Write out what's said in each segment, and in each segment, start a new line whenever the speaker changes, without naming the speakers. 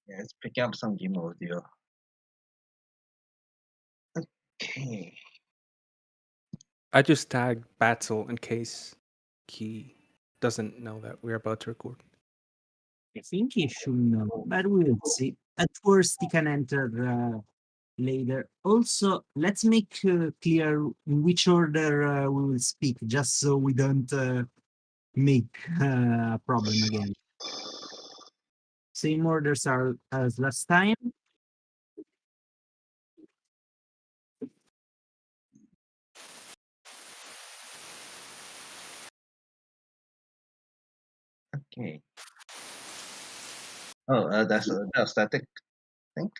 Yeah, it's picking up some game audio. Okay.
I just tagged Batzel in case he doesn't know that we're about to record.
I think he should know, but we'll see. At worst, he can enter later. Also, let's make clear in which order we will speak, just so we don't make a problem again. Same orders are as last time.
Okay. Oh, that's static, I think.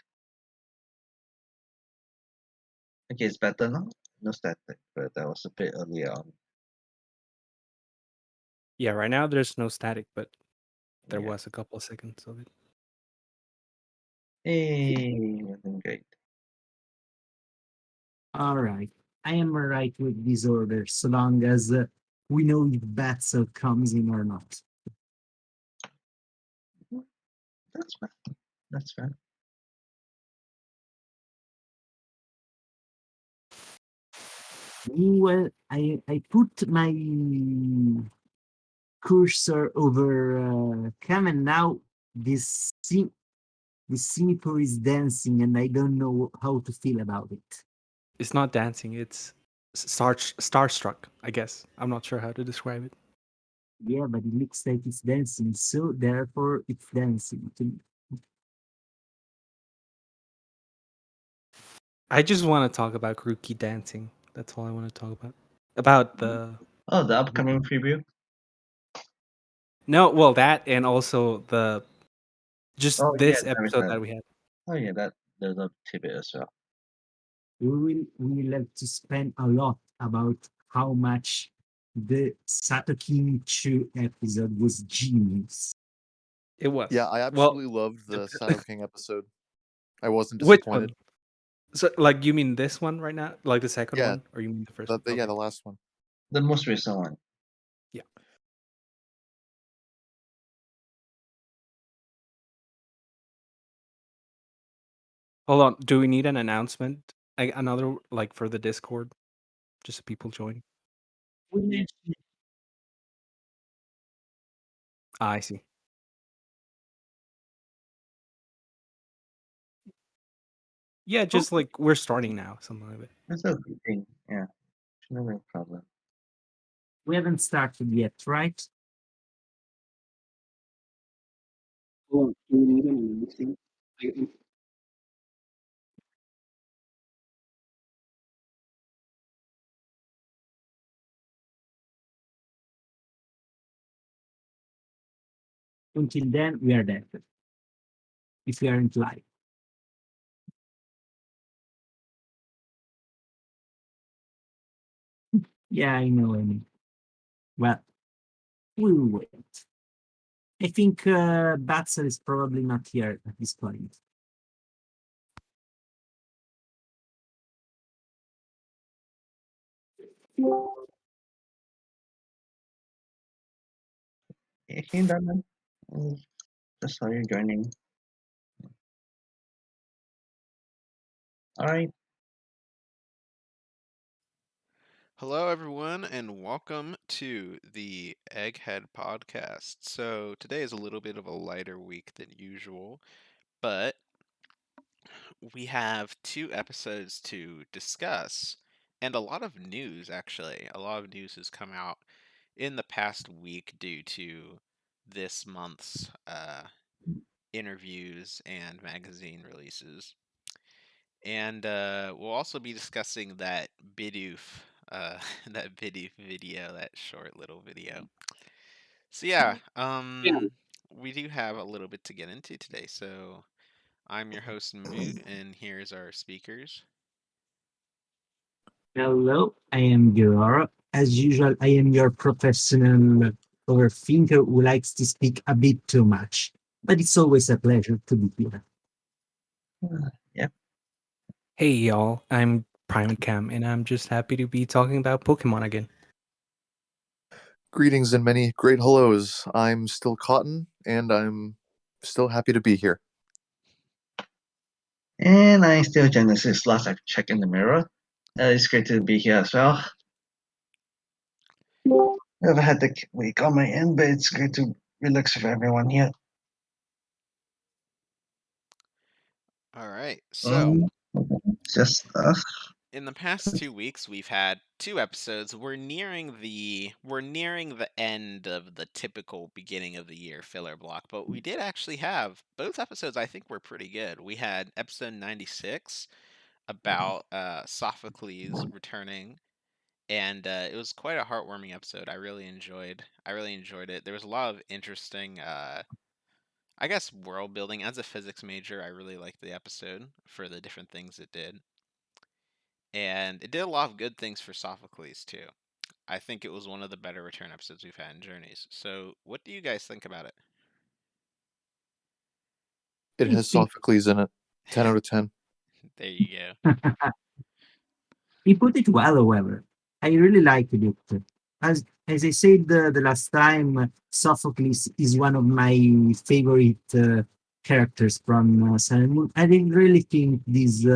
Okay, it's better now. No static, but that was a bit earlier on.
Yeah, right now there's no static, but there
Yeah.
was a couple of seconds of it.
Hey, we're doing great.
All right. I am right with these orders, so long as we know if Batzel comes in or not.
That's fine. That's fine.
Well, I put my cursor over Cam, and now this Singapore is dancing, and I don't know how to feel about it.
It's not dancing, it's starstruck, I guess. I'm not sure how to describe it.
Yeah, but it looks like it's dancing, so therefore it's dancing to me.
I just want to talk about Grookey dancing. That's all I want to talk about. About the
Oh, the upcoming preview.
No, well, that and also the just
Oh yeah,
this
there is
episode
that.
that we had.
Oh yeah, that there's a tidbit as well.
We will have to spend a lot about how much the Satoki Chu episode was genius.
It was.
Yeah, I
Well,
absolutely loved the Sato King episode. I wasn't
which
disappointed.
one? So, like, you mean this one right now? Like the second
Yeah,
one? Or you mean the first
Yeah,
one? Okay.
the last one.
The most recent one.
Yeah. Hold on. Do we need an announcement? Another, like, for the Discord? Just so people join?
We mentioned
Ah, I see. Yeah, just like we're starting now, something like that.
That's a good thing. Yeah, no problem.
we haven't started yet, right?
Oh, do we need an announcement?
Until then, we are dead. If we aren't live. Yeah, I know, Amy. Well, we'll wait. I think Batzel is probably not here at this point.
Hey, Darman. Just saw you joining. All right.
Hello, everyone, and welcome to the Egghead podcast. So, today is a little bit of a lighter week than usual, but we have two episodes to discuss and a lot of news, actually. A lot of news has come out in the past week due to this month's interviews and magazine releases. And we'll also be discussing that Bidoof, that Bidoof video, that short little video. So yeah, we do have a little bit to get into today. So I'm your host Moot, and here's our speakers.
Hello, I am Gerard. As usual, I am your professional overthinker who likes to speak a bit too much. But it's always a pleasure to be here.
Yeah.
Hey, y'all. I'm Prime Cam, and I'm just happy to be talking about Pokemon again.
Greetings and many great hellos. I'm still Cotton, and I'm still happy to be here.
And I'm still Genesis. Last I checked in the mirror. It's great to be here as well. I've had the week on my end, but it's great to relax with everyone here.
All right. So,
Just us.
in the past 2 weeks, we've had 2 episodes. We're nearing the end of the typical beginning of the year filler block, but we did actually have both episodes. I think were pretty good. We had episode 96 about Sophocles returning, and it was quite a heartwarming episode. I really enjoyed it. There was a lot of interesting I guess world building. As a physics major, I really liked the episode for the different things it did. And it did a lot of good things for Sophocles too. I think it was one of the better return episodes we've had in Journeys. So, what do you guys think about it?
It has Sophocles in it. 10 out of 10.
There you go.
He put it well, however. I really liked it. As I said the last time, Sophocles is one of my favorite characters from Sun and Moon. I didn't really think this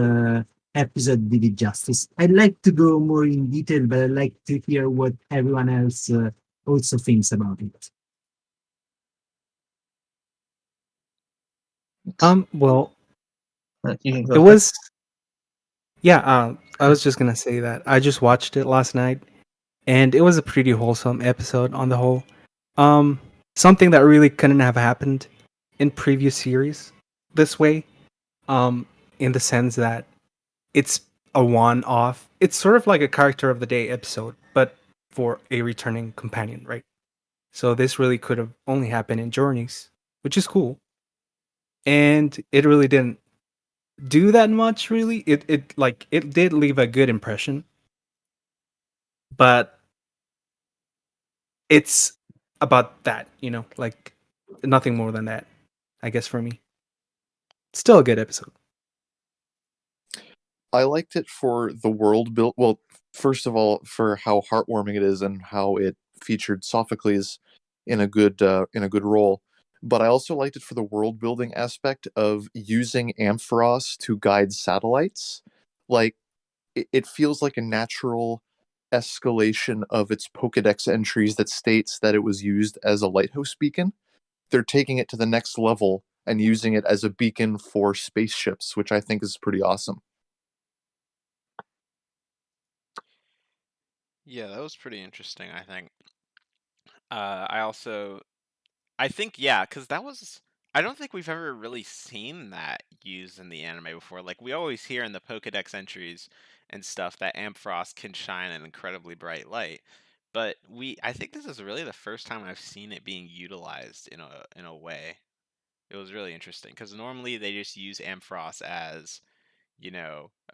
episode did it justice. I'd like to go more in detail, but I'd like to hear what everyone else also thinks about it.
Well,
You can
it
go first.
was. Yeah, I was just gonna say that I just watched it last night, and it was a pretty wholesome episode on the whole. Something that really couldn't have happened in previous series this way. In the sense that it's a one-off. It's sort of like a character of the day episode, but for a returning companion, right? So this really could have only happened in Journeys, which is cool. And it really didn't do that much, really. It did leave a good impression, but it's about that, like nothing more than that, I guess, for me. Still a good episode.
I liked it for the world build. Well, first of all, for how heartwarming it is and how it featured Sophocles in a good role. But I also liked it for the world building aspect of using Ampharos to guide satellites. Like it feels like a natural escalation of its Pokedex entries that states that it was used as a lighthouse beacon. They're taking it to the next level and using it as a beacon for spaceships, which I think is pretty awesome.
Yeah, that was pretty interesting, I think. I think, yeah, because I don't think we've ever really seen that used in the anime before. Like, we always hear in the Pokedex entries and stuff that Ampharos can shine an incredibly bright light. But I think this is really the first time I've seen it being utilized in a way. It was really interesting because normally they just use Ampharos as,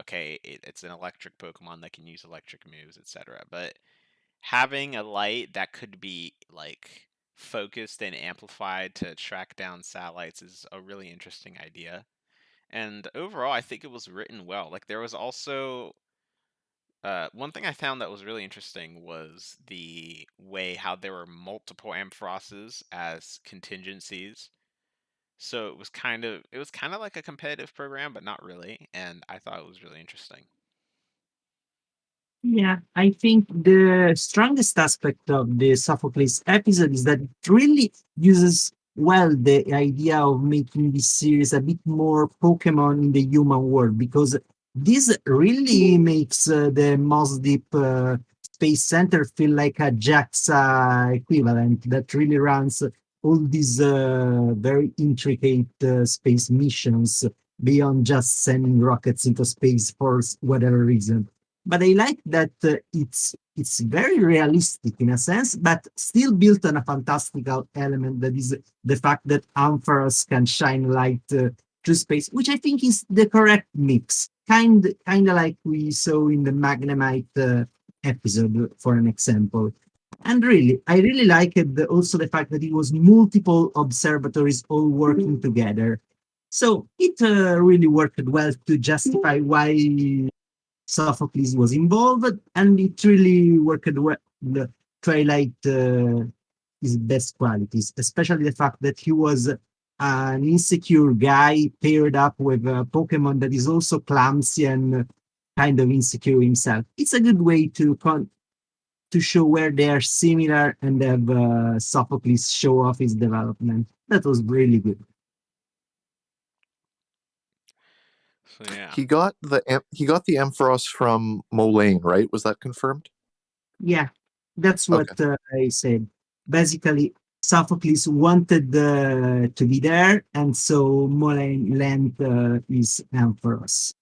okay, it's an electric Pokemon that can use electric moves, etc. But having a light that could be like focused and amplified to track down satellites is a really interesting idea. And overall, I think it was written well. Like there was also one thing I found that was really interesting was the way how there were multiple Amphiroses as contingencies. So it was kind of like a competitive program, but not really. And I thought it was really interesting.
Yeah, I think the strongest aspect of the Sophocles episode is that it really uses well the idea of making this series a bit more Pokemon in the human world, because this really makes the Moss Deep Space Center feel like a JAXA equivalent that really runs all these very intricate space missions beyond just sending rockets into space for whatever reason. But I like that it's very realistic in a sense, but still built on a fantastical element that is the fact that Ampharos can shine light through space, which I think is the correct mix. Kind of like we saw in the Magnemite episode, for an example. And really, I really liked also the fact that it was multiple observatories all working together. So it really worked well to justify why Sophocles was involved, and it really worked well to highlight his best qualities, especially the fact that he was an insecure guy paired up with a Pokemon that is also clumsy and kind of insecure himself. It's a good way to show where they are similar and have Sophocles show off his development. That was really good.
So yeah.
He got the Ampharos from Moline, right? Was that confirmed?
Yeah, that's what
Okay.
I said. Basically, Sophocles wanted to be there, and so Moline lent his Ampharos.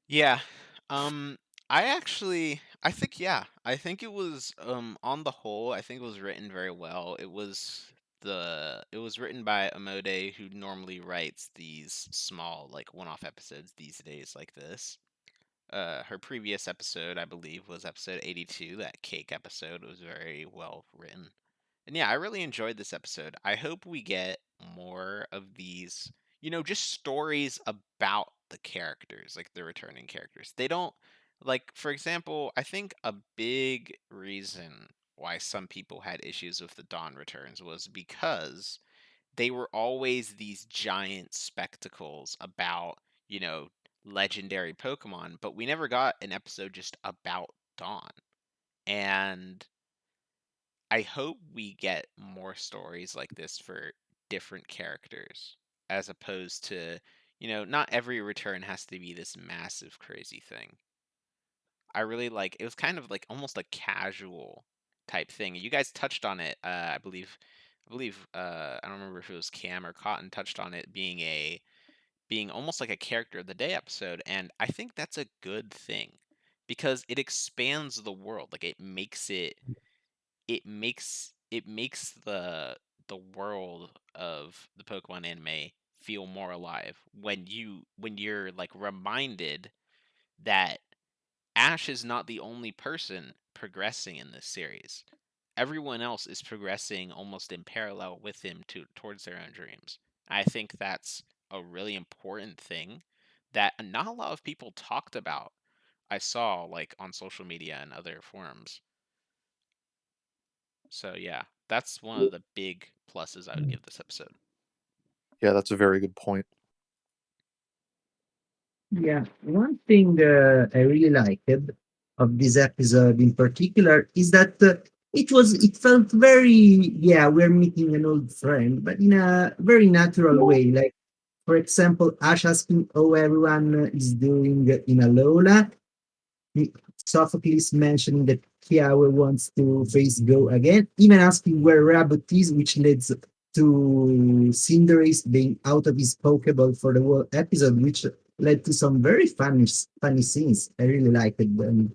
Yeah. I think I think it was on the whole, I think it was written very well. It was written by Amode, who normally writes these small like one-off episodes these days like this. Her previous episode, I believe, was episode 82. That cake episode was very well written. And yeah, I really enjoyed this episode. I hope we get more of these, just stories about the characters, like the returning characters. They don't, like, for example, I think a big reason why some people had issues with the Dawn Returns was because they were always these giant spectacles about, you know, legendary Pokemon, but we never got an episode just about Dawn. And I hope we get more stories like this for different characters, as opposed to, not every return has to be this massive, crazy thing. I really like it was kind of like almost a casual type thing. You guys touched on it, I don't remember if it was Cam or Cotton touched on it being almost like a character of the day episode, and I think that's a good thing because it expands the world. Like it makes the world of the Pokemon anime feel more alive when you're like reminded that Ash is not the only person progressing in this series. Everyone else is progressing almost in parallel with him towards their own dreams. I think that's a really important thing that not a lot of people talked about. I saw like on social media and other forums. So yeah, that's one of the big pluses I would give this episode.
Yeah, that's a very good point.
Yeah, one thing I really liked of this episode in particular is that it felt very, yeah, we're meeting an old friend, but in a very natural way. Like, for example, Ash asking how everyone is doing in Alola, Sophocles mentioning that Kiawe wants to face Go again, even asking where Rabbit is, which leads to Cinderace being out of his Pokeball for the whole episode, which led to some very funny scenes. I really liked them.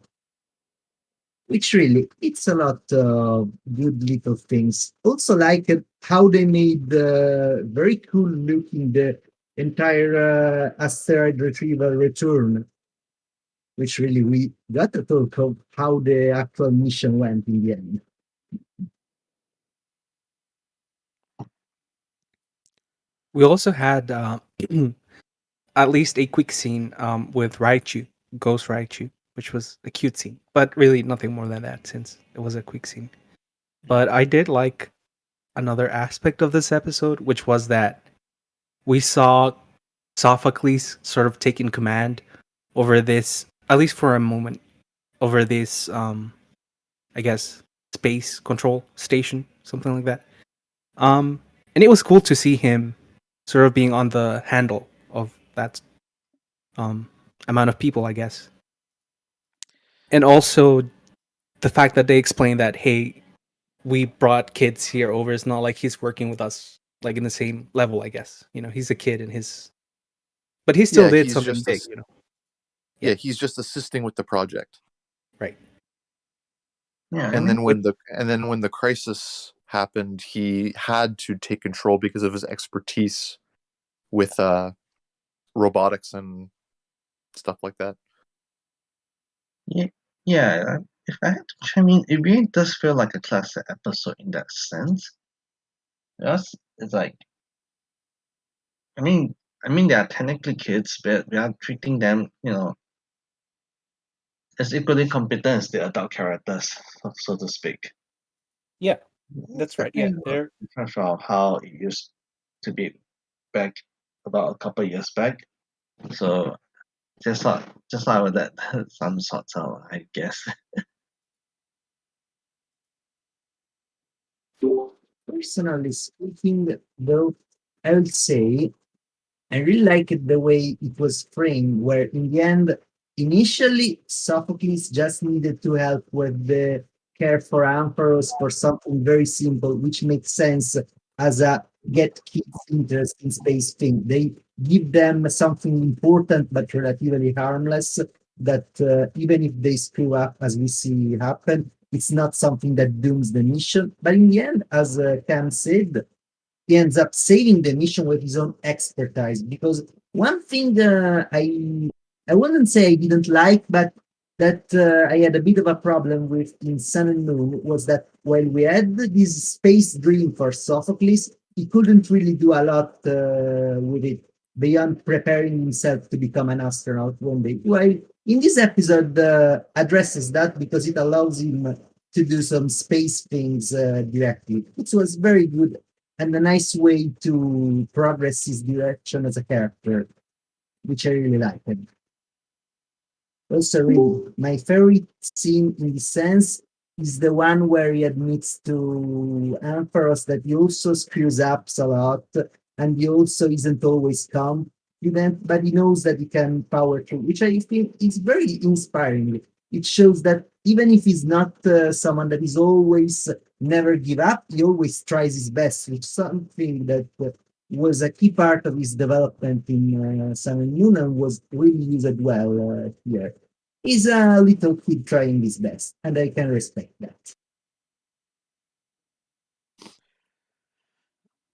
Which really, it's a lot of good little things. Also, like how they made the very cool looking the entire asteroid retrieval return, which really we got to talk of how the actual mission went in the end.
We also had at least a quick scene with Raichu, Ghost Raichu, which was a cute scene, but really nothing more than that since it was a quick scene. But I did like another aspect of this episode, which was that we saw Sophocles sort of taking command over this, at least for a moment, over this, I guess, space control station, something like that. And it was cool to see him sort of being on the handle of that um, amount of people, I guess. And also the fact that they explained that, hey, we brought kids here over. It's not like he's working with us like in the same level, I guess. He's a kid in his, but he still
Yeah,
did something big. Yeah,
he's just assisting with the project.
right.
Yeah, I
And
mean,
then when the crisis happened, he had to take control because of his expertise with robotics and stuff like that.
yeah, yeah. If I had to chime in, it really does feel like a classic episode in that sense. Yes, it's like, I mean, they are technically kids, but we are treating them, as equally competent as the adult characters, so to speak.
Yeah. That's right. Yeah,
Definitely not
they're
in terms of how it used to be back about a couple years back. So just like with that some sorts of I guess.
Personally speaking, though, I would say I really liked the way it was framed, where in the end, initially, Sophocles just needed to help with the care for Ampharos for something very simple, which makes sense as a get kids interest in space thing. They give them something important but relatively harmless that even if they screw up, as we see happen, it's not something that dooms the mission. But in the end, as Cam said, he ends up saving the mission with his own expertise. Because one thing I wouldn't say I didn't like, but that I had a bit of a problem with in Sun and Moon was that while we had this space dream for Sophocles, he couldn't really do a lot with it beyond preparing himself to become an astronaut one day. While in this episode addresses that because it allows him to do some space things directly, which was very good and a nice way to progress his direction as a character, which I really liked. Also, really, my favorite scene in this sense is the one where he admits to Ampharos that he also screws up a lot and he also isn't always calm, but he knows that he can power through, which I think is very inspiring. It shows that even if he's not someone that is always never give up, he always tries his best, which is something that was a key part of his development in Sun and Moon and was really used well here. He's a little kid trying his best, and I can respect that.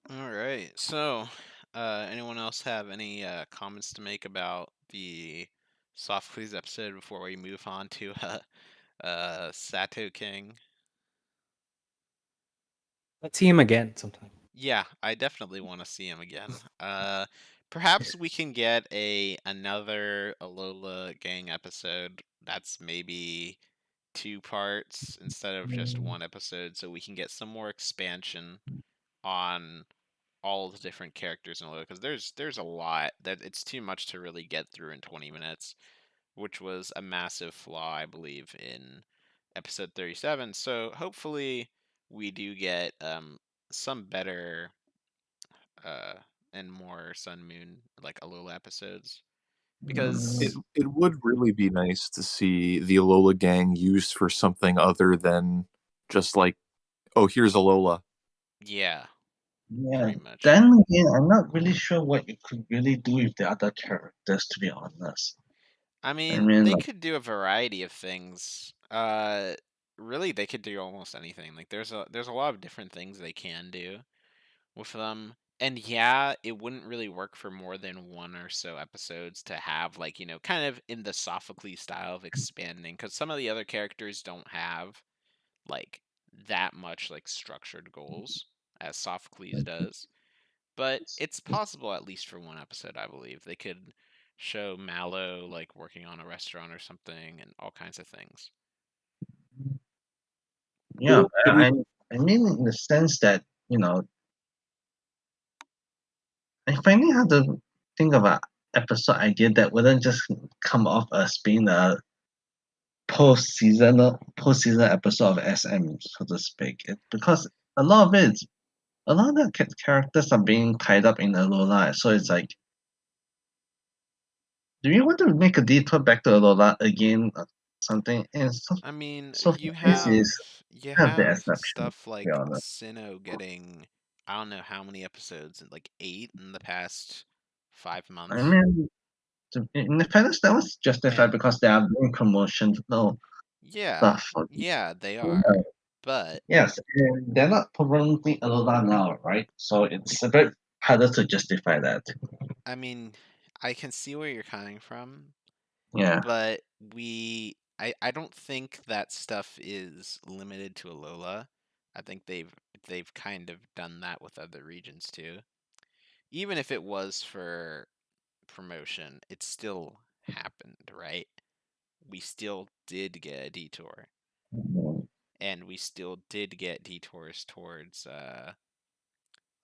All right. So, anyone else have any comments to make about the Sophocles episode before we move on to Sato King?
let's see him again sometime.
Yeah, I definitely want to see him again. Perhaps we can get another Alola Gang episode that's maybe two parts instead of just one episode, so we can get some more expansion on all the different characters in Alola. Because there's a lot that it's too much to really get through in 20 minutes, which was a massive flaw, I believe, in episode 37. So hopefully we do get some better uh, and more Sun Moon like Alola episodes
It
because
it would really be nice to see the Alola gang used for something other than just like, oh, here's Alola.
yeah,
Yeah.
pretty much.
Then again, I'm not really sure what you could really do with the other characters, to be honest.
I
I
mean,
mean,
they
like,
could do a variety of things. Really, they could do almost anything. Like there's a lot of different things they can do with them. And yeah, it wouldn't really work for more than one or so episodes to have like, kind of in the Sophocles style of expanding cuz some of the other characters don't have like that much like structured goals as Sophocles does. But it's possible at least for one episode, I believe. They could show Mallow like working on a restaurant or something and all kinds of things.
yeah,
It would
I mean, in the sense that, you know, I finally had to think of an episode idea that wouldn't just come off as being a post-season episode of SM, so to speak. Because a lot of it, a lot of the characters are being tied up in Alola, so it's like, do you want to make a detour back to Alola again or something? And
I mean,
so this is
you
kind of the
have
exception, to
stuff
be
like
honest.
Sinnoh getting I don't know how many episodes, like 8 in the past 5 months.
I mean, in the fairness, that was justified
And
because they are doing promotional
yeah,
stuff for this.
yeah, they
Uh,
are. But
yes, and they're not promoting Alola now, right? So it's a bit harder to justify that.
I mean, I can see where you're coming from,
Yeah.
but I don't think that stuff is limited to Alola. I think they've kind of done that with other regions too. Even if it was for promotion, it still happened, right? We still did get a detour.
Mhm.
and we still did get detours towards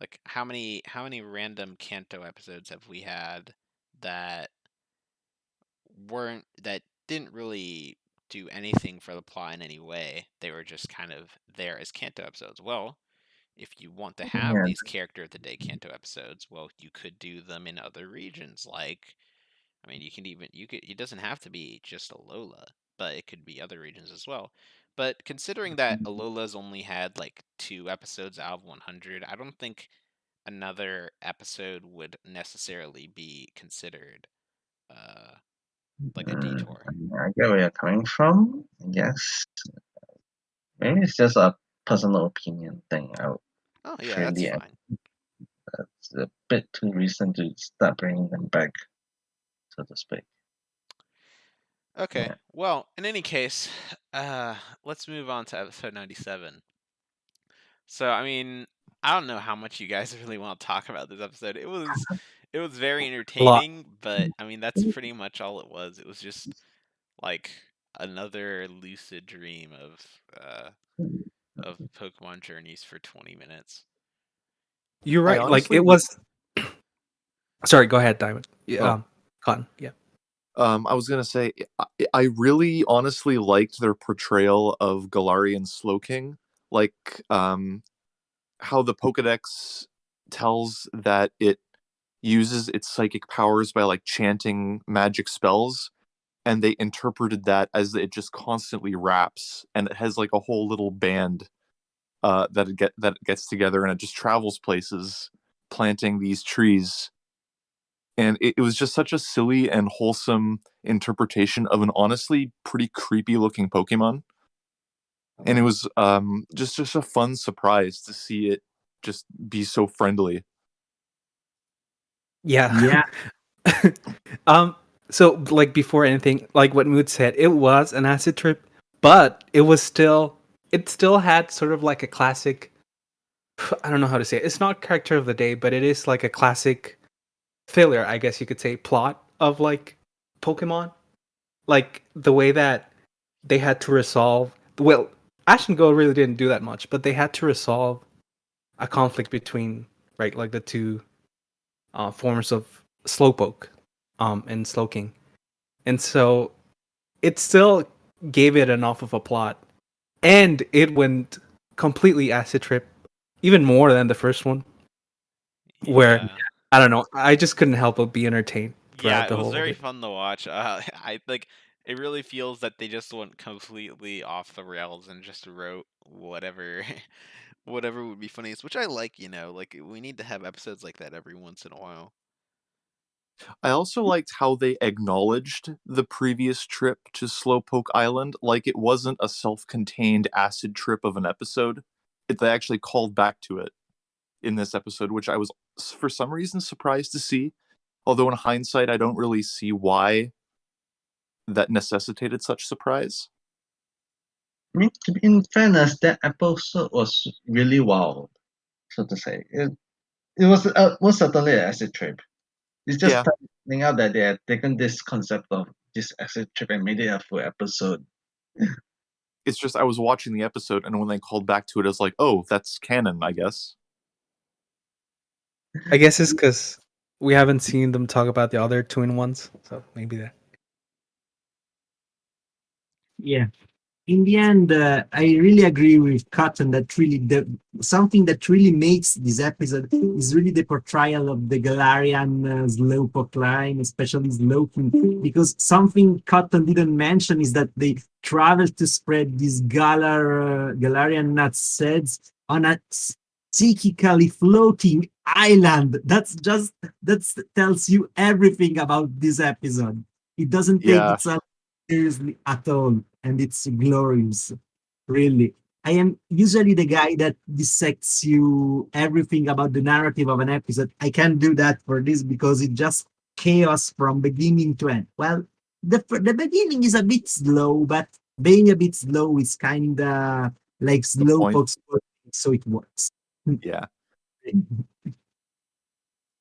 like how many random Kanto episodes have we had that that didn't really do anything for the plot in any way. They were just kind of there as Kanto episodes. Well, if you want to have
Yeah.
these character of the day Kanto episodes, well, you could do them in other regions. Like, I mean, it doesn't have to be just Alola, but it could be other regions as well. But considering that Alola's only had like 2 episodes out of 100, I don't think another episode would necessarily be considered like a detour.
I get where you're coming from. I guess maybe it's just a personal opinion thing. I would
Oh yeah,
feel
that's
the
fine.
it's a bit too recent to start bringing them back, so to speak.
Okay.
Yeah.
Well, in any case, let's move on to episode 97. So, I mean, I don't know how much you guys really want to talk about this episode. It was very
A lot.
entertaining, but I mean, that's pretty much all it was. It was just like another lucid dream of Pokemon journeys for 20 minutes.
You're
I
right. Like
honestly,
it was. Sorry, go ahead, Diamond. Yeah,
Oh.
Cotton. Yeah.
I was gonna say, I really honestly liked their portrayal of Galarian Slowking, like how the Pokedex tells that it uses its psychic powers by like chanting magic spells, and they interpreted that as it just constantly raps, and it has like a whole little band that it gets together, and it just travels places planting these trees. And it was just such a silly and wholesome interpretation of an honestly pretty creepy looking Pokemon. And it was just a fun surprise to see it just be so friendly.
Yeah. um. So, like before anything, like what Mood said, it was an acid trip, but it still had sort of like a classic. I don't know how to say it. It's not character of the day, but it is like a classic failure, I guess you could say, plot of like Pokemon. Like the way that they had to resolve. Well, Ash and Go really didn't do that much, but they had to resolve a conflict between right, like the two forms of Slowpoke, and Slowking, and so it still gave it enough of a plot, and it went completely acid trip, even more than the first one, where
Yeah.
I don't know, I just couldn't help but be entertained
Yeah,
throughout
it
the
was
whole of
very
it.
fun to watch. I like it really feels that they just went completely off the rails and just wrote whatever whatever would be funniest, which I like, like we need to have episodes like that every once in a while.
I also liked how they acknowledged the previous trip to Slowpoke Island, like it wasn't a self-contained acid trip of an episode. They actually called back to it in this episode, which I was for some reason surprised to see. Although in hindsight, I don't really see why that necessitated such surprise.
I mean, in fairness, that episode was really wild, so to say. It was most certainly an acid trip. It's just
Yeah,
finding out that they had taken this concept of this acid trip and made it a full episode.
it's just I was watching the episode, and when they called back to it, I was like, oh, that's canon, I guess.
I guess it's because we haven't seen them talk about the other two-in-ones, so maybe that.
Yeah. In the end, I really agree with Cotton that really something that really makes this episode is really the portrayal of the Galarian Slowpoke line, especially Slowking, because something Cotton didn't mention is that they travel to spread these Galarian nut seeds on a psychically floating island. That tells you everything about this episode. It doesn't take
Yeah,
itself seriously at all, and it's glorious, really. I am usually the guy that dissects you everything about the narrative of an episode. I can't do that for this because it's just chaos from beginning to end. Well, the beginning is a bit slow, but being a bit slow is kind of like
the
slow
point.
poke, so it works.
Yeah.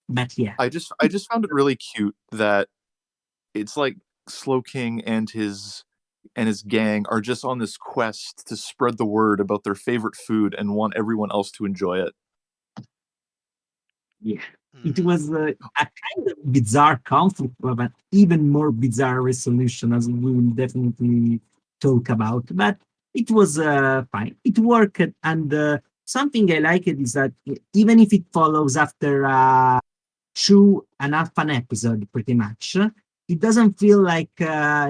But yeah,
I just found it really cute that it's like Slowking and his and his gang are just on this quest to spread the word about their favorite food and want everyone else to enjoy it.
Yeah. It
Mhm.
was a kind of bizarre conflict, but an even more bizarre resolution, as we will definitely talk about. But it was fine. It worked, and something I liked is that even if it follows after true enough an episode, pretty much. It doesn't feel like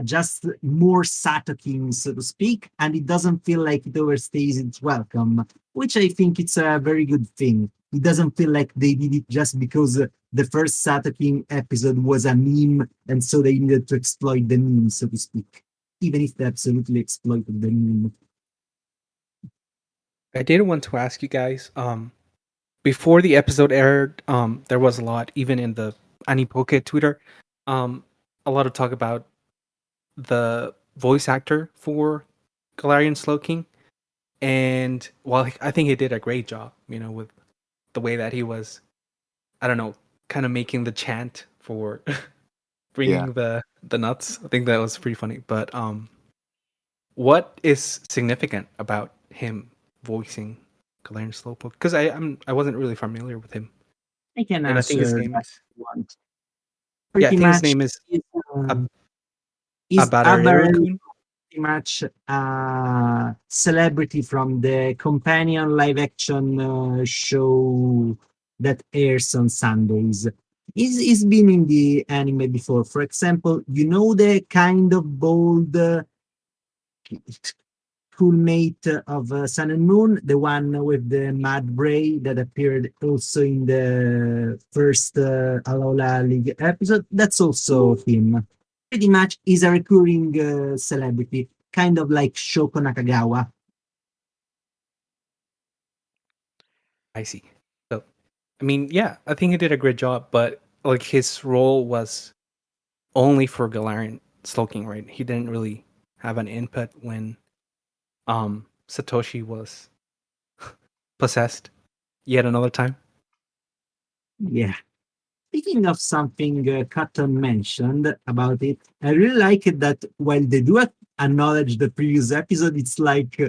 just more Satoking, so to speak, and it doesn't feel like it overstays its welcome, which I think it's a very good thing. It doesn't feel like they did it just because the first Satoking episode was a meme, and so they needed to exploit the meme, so to speak, even if they absolutely exploited the meme.
I did want to ask you guys. Before the episode aired, there was a lot, even in the Anipoke Twitter, um, a lot of talk about the voice actor for Galarian Slowking, and while I think he did a great job, with the way that he was, I don't know, kind of making the chant for
Yeah.
bringing the nuts. I think that was pretty funny. But what is significant about him voicing Galarian Slowpoke? Because I wasn't really familiar with him,
I can
and I think his
answer
name
that
is
if you want.
yeah, I
Pretty
think his
much
name is
is,
Ab-
um, is
Abadarero-kun.
pretty much a celebrity from the companion live action show that airs on Sundays. He's been in the anime before. For example, you know the kind of bold schoolmate of Sun and Moon, the one with the mad bray that appeared also in the first Alola League episode. That's also him. Pretty much, he's a recurring celebrity, kind of like Shoko Nakagawa.
I see. So, I mean, yeah, I think he did a great job, but like his role was only for Galarian Slowking, right? He didn't really have an input when Satoshi was possessed yet another time.
Yeah. Speaking of something Cotton mentioned about it, I really like it that while they do acknowledge the previous episode, it's like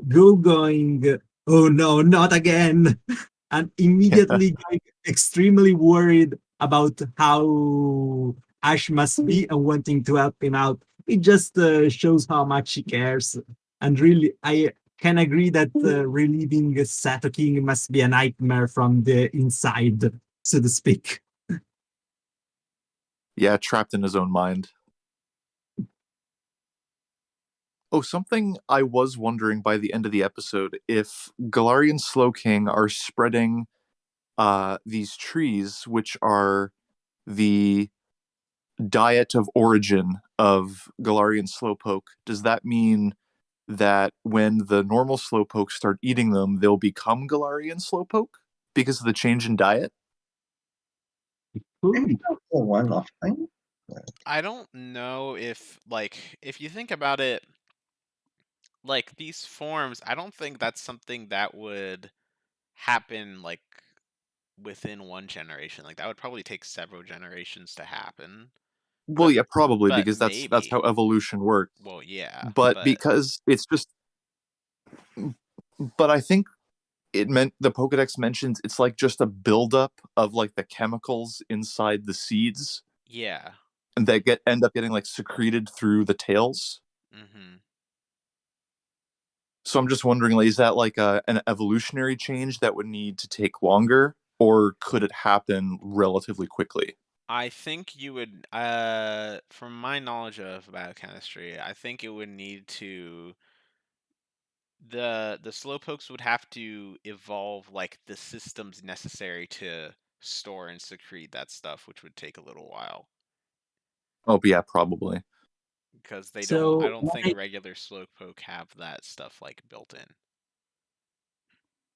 Go going, oh no, not again, and
Yeah.
immediately going extremely worried about how Ash must be and wanting to help him out. It just shows how much he cares. And really, I can agree that relieving Sato King must be a nightmare from the inside, so to speak.
Yeah, trapped in his own mind. Oh, something I was wondering by the end of the episode, if Galarian Slowking are spreading these trees, which are the diet of origin of Galarian Slowpoke, does that mean that when the normal Slowpoke start eating them, they'll become Galarian Slowpoke because of the change in diet?
Maybe
Ooh.
not for one-off thing.
I don't know if you think about it, like these forms, I don't think that's something that would happen like within one generation. Like that would probably take several generations to happen.
Well,
But
yeah, probably
but
because that's how
maybe.
evolution works.
Well, yeah,
But
but
because it's just, but I think it meant the Pokedex mentions it's like just a buildup of like the chemicals inside the seeds
yeah.
and that end up getting like secreted through the tails.
Mhm.
So I'm just wondering, like, is that like an evolutionary change that would need to take longer, or could it happen relatively quickly?
I think you would from my knowledge of biochemistry, I think it would need to the slowpokes would have to evolve like the systems necessary to store and secrete that stuff, which would take a little while
Oh, yeah, probably.
because I
So,
don't
what
think
I
regular slowpoke have that stuff like built in.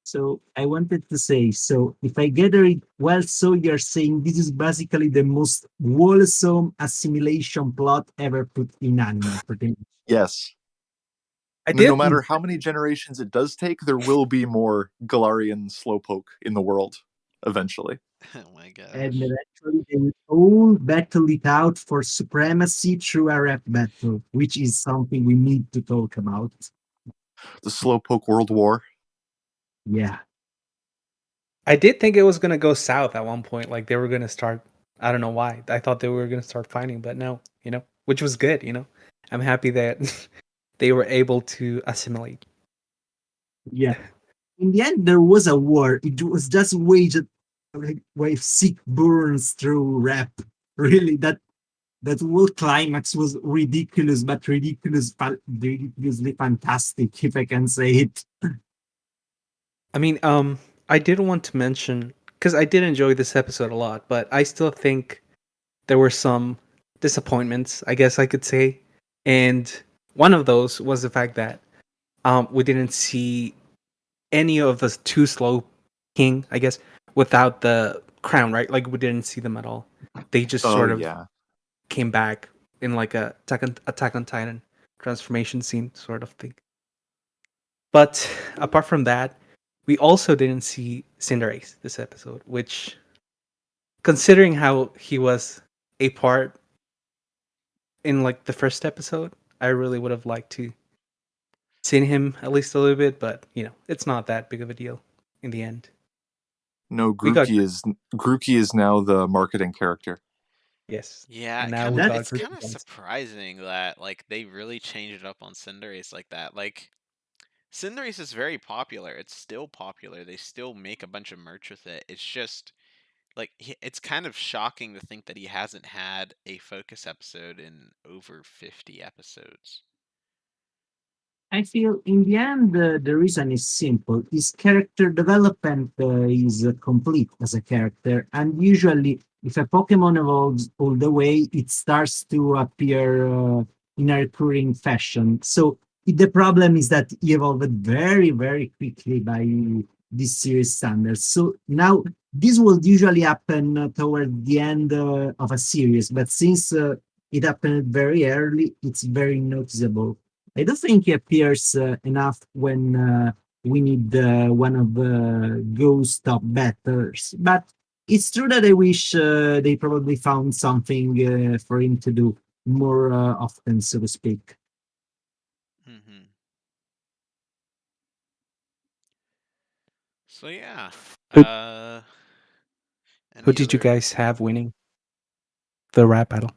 So I wanted to say, so if I gather it well, so you're saying this is basically the most wholesome assimilation plot ever put in anime, pretty much.
Yes.
I
No
did.
matter how many generations it does take, there will be more Galarian Slowpoke in the world. eventually.
Oh my
And
gosh.
eventually they would all battle it out for supremacy through a rap battle, which is something we need to talk about.
The Slowpoke World War.
Yeah.
I did think it was gonna go south at one point. Like they were gonna start. I don't know why. I thought they were gonna start fighting, but no. Which was good. I'm happy that they were able to assimilate.
Yeah. In the end, there was a war. It was just waged like with sick burns through rap. Really, that whole climax was ridiculous, but ridiculously fantastic, if I can say it.
I mean, I did want to mention because I did enjoy this episode a lot, but I still think there were some disappointments, I guess I could say, and one of those was the fact that we didn't see any of the too slow king, I guess, without the crown, right? Like we didn't see them at all. They just
Oh
sort of
yeah.
came back in like a Attack on Titan transformation scene sort of thing. But apart from that, we also didn't see Cinderace this episode, which, considering how he was a part in like the first episode, I really would have liked to seen him at least a little bit. But it's not that big of a deal in the end.
No,
We got
Grookey is now the marketing character.
yes,
Yeah,
and now we got
it's
group
kind of
events.
surprising that like they really changed it up on Cinderace like that. Like Cinderace is very popular. It's still popular. They still make a bunch of merch with it. It's just like it's kind of shocking to think that he hasn't had a focus episode in over 50 episodes.
I feel in the end, the reason is simple. His character development is complete as a character, and usually, if a Pokemon evolves all the way, it starts to appear in a recurring fashion. So the problem is that he evolved very, very quickly by this series standards. So now this will usually happen toward the end of a series, but since it happened very early, it's very noticeable. I don't think he appears enough when we need one of Go's top batters. But it's true that I wish they probably found something for him to do more often, so to speak.
Hmm. So yeah.
Who
Uh
who
any
did you
other
guys have winning the rap battle?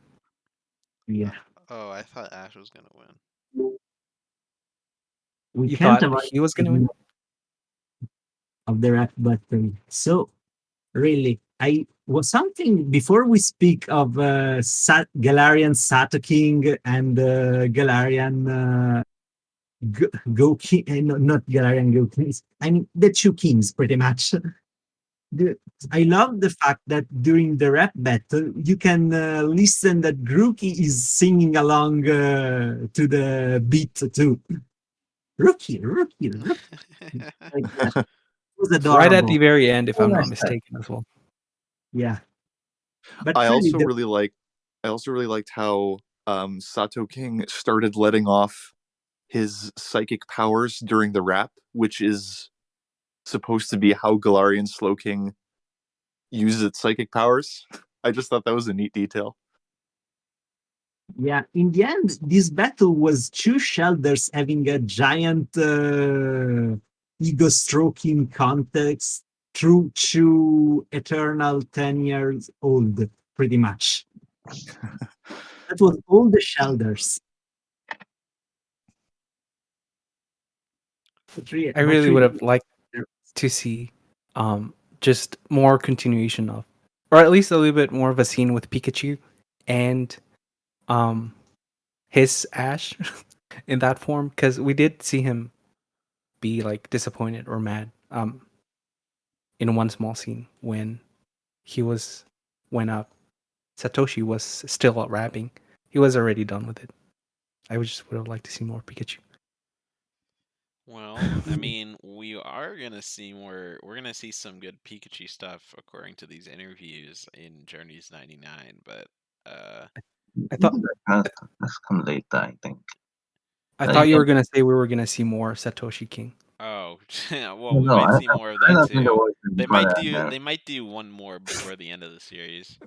Yeah,
oh, I thought Ash was gonna win.
we
You
can't
thought
avoid
he was gonna win?
speaking of the rap battle. So really, I was something before we speak of Galarian Sato King and Galarian Go King, no, not Galarian Go Kings. I mean, the two kings, pretty much. The, I love the fact that during the rap battle, you can listen that Grookey is singing along to the beat too. Rookie. Like that. It was
Right at the
adorable.
very end, if
Oh,
I'm not
nice touch.
mistaken, as well.
Yeah. But
I
really,
also really like I also really liked how Sato King started letting off his psychic powers during the rap, which is supposed to be how Galarian Slowking uses its psychic powers. I just thought that was a neat detail.
yeah, in the end, this battle was two Shelders having a giant ego stroking contest through two eternal 10 years old, pretty much. That was all the Shelders.
I really would have liked to see just more continuation of, or at least a little bit more of a scene with Pikachu and um his Ash in that form, because we did see him be like disappointed or mad in one small scene when he was when Satoshi was still out rapping. He was already done with it. I just would have liked to see more Pikachu.
Well, I mean, we are gonna see more. We're gonna see some good Pikachu stuff according to these interviews in Journeys 99. But
I
Maybe
thought
that's come later, I think.
I
But
thought you
yeah,
were gonna say we were gonna see more Satoshi King.
Oh, well, we
No,
might see more of
I
that
don't think the
too.
voice is
They
part
might
of
do.
that.
They might do one more before the end of the series.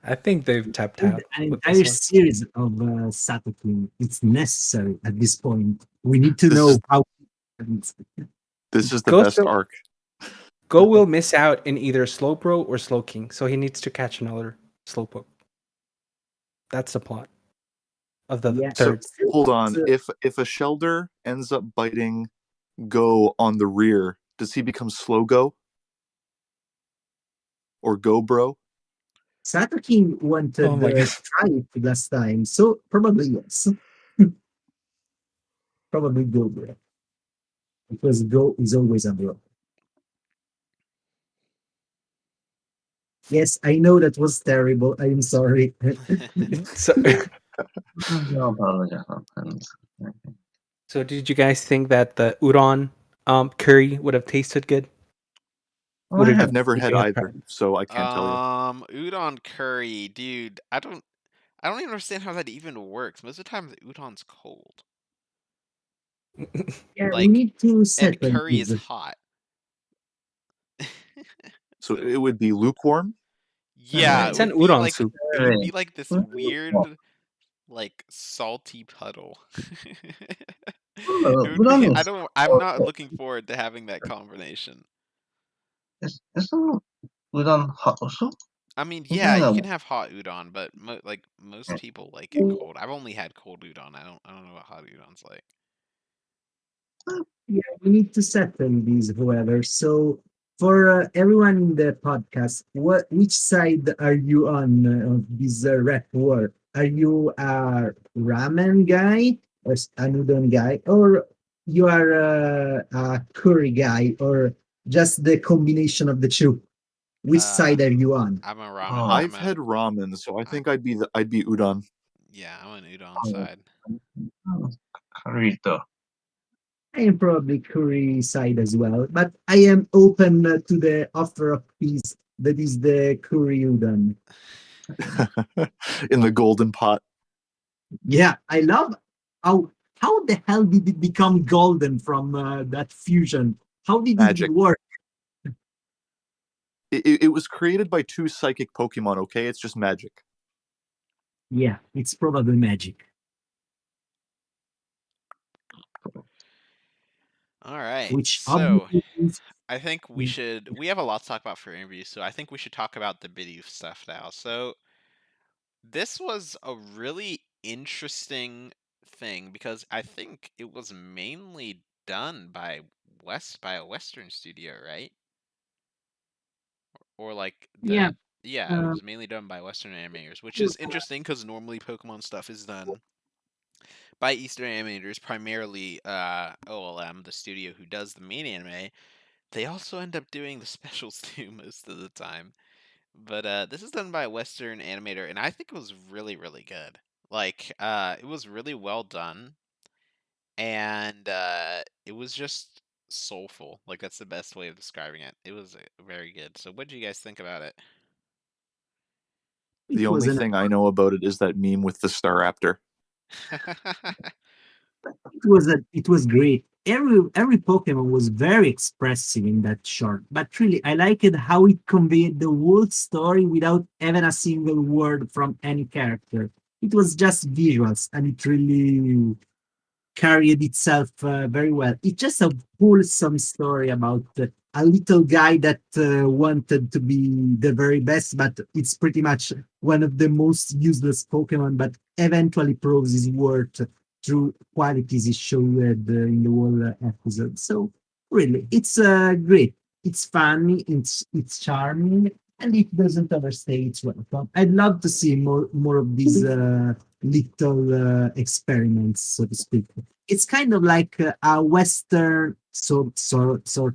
I think they've tapped
And
out
an
with this
entire
one.
series of Satokin. It's necessary at this point. We need to
This
know
is
how.
this is the
Ghost
best
will,
arc.
Go will miss out in either Slowbro or Slowking, so he needs to catch another Slowpoke. That's the plot of the
Yeah.
So
third.
hold on.
So,
If a Shelder ends up biting Go on the rear, does he become Slow Go? Or Go Bro?
Satokin
Oh
wanted
my god.
try it last time, so probably yes. Probably Go Bro. Because Go is always a bro. Yes, I know that was terrible. I'm sorry.
So,
No apology happens.
so did you guys think that the udon curry would have tasted good?
Well,
Would
I
it
I've
have
have
never
would
had
you have
either,
tried?
so I can't tell you.
Udon curry, dude. I don't even understand how that even works. Most of the time, the udon's cold.
Yeah, we
Like,
need to
and
settle
curry is
this.
hot.
So
So
it would be lukewarm?
yeah,
It's an udon soup.
it would be like this weird, like salty puddle. It would be.
Udon is
I'm not looking forward to having that combination.
isn't udon hot also?
I mean,
Something
yeah, you
like
can have hot udon, but like most people like it cold. I've only had cold udon. I don't know what hot udon's like.
Yeah, we need to settle these, however. So, for everyone in the podcast, which side are you on of this rap war? Are you a ramen guy or an udon guy, or you are a curry guy, or just the combination of the two? Which
Uh,
side are you on?
I'm a ramen.
oh,
I've had ramen, so I
I,
think I'd be udon.
yeah, I'm an udon
oh,
side.
curry though.
I am probably curry side as well, but I am open to the offer of peace that is the curry udon.
In the golden pot.
Yeah, I love how the hell did it become golden from that fusion? How did it
Magic.
work?
It was created by two psychic Pokemon, okay? It's just magic.
Yeah, it's probably magic.
All right,
Which
so
obviously means
I think we have a lot to talk about for interviews, so I think we should talk about the video stuff now. So this was a really interesting thing because I think it was mainly done by a Western studio, right? Or like
yeah,
yeah, it
uh,
was mainly done by Western animators, which is interesting because normally Pokemon stuff is done by Eastern animators, primarily OLM, the studio who does the main anime. They also end up doing the specials too most of the time. But this is done by a Western animator, and I think it was really, really good. Like, it was really well done, and it was just soulful. Like, that's the best way of describing it. It was very good. So, what do you guys think about it?
The
it was
only
an
thing I know about it is that meme with the Staraptor.
it was great. Every Pokemon was very expressive in that short, but really I liked how it conveyed the whole story without even a single word from any character. It was just visuals, and it really carried itself very well. It's just a wholesome story about a little guy that wanted to be the very best, but it's pretty much one of the most useless Pokemon, but eventually proves his worth through qualities he showed in the whole episode. So really, it's great. It's funny. It's charming, and it doesn't overstay its welcome. I'd love to see more of these little experiments, so to speak. It's kind of like a Western sort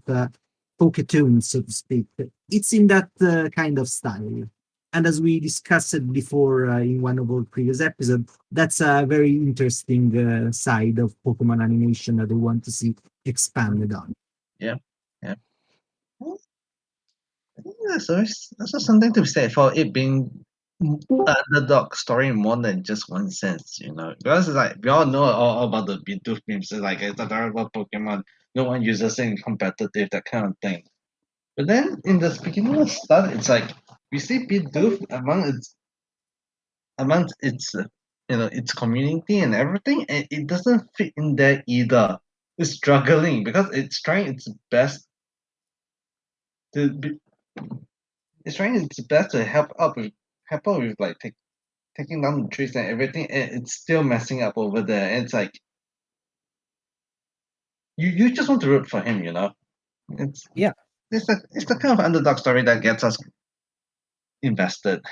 of Poketoon, so to speak. It's in that kind of style. And as we discussed it before in one of our previous episodes, that's a very interesting side of Pokemon animation that we want to see expanded on.
Yeah, yeah. Well, I think there's also something to be said for it being underdog story more than just one sense, because it's like we all know all about the Bidoof memes. It's like it's a terrible Pokemon. No one uses it in competitive, that kind of thing. But then in the beginning of stuff, it's like we see Bidoof amongst its community and everything, and it doesn't fit in there either. It's struggling because it's trying its best to be, it's trying its best to help out with like taking down the trees and everything, and it's still messing up over there. And it's like you just want to root for him. It's
Yeah.
it's the kind of underdog story that gets us invested.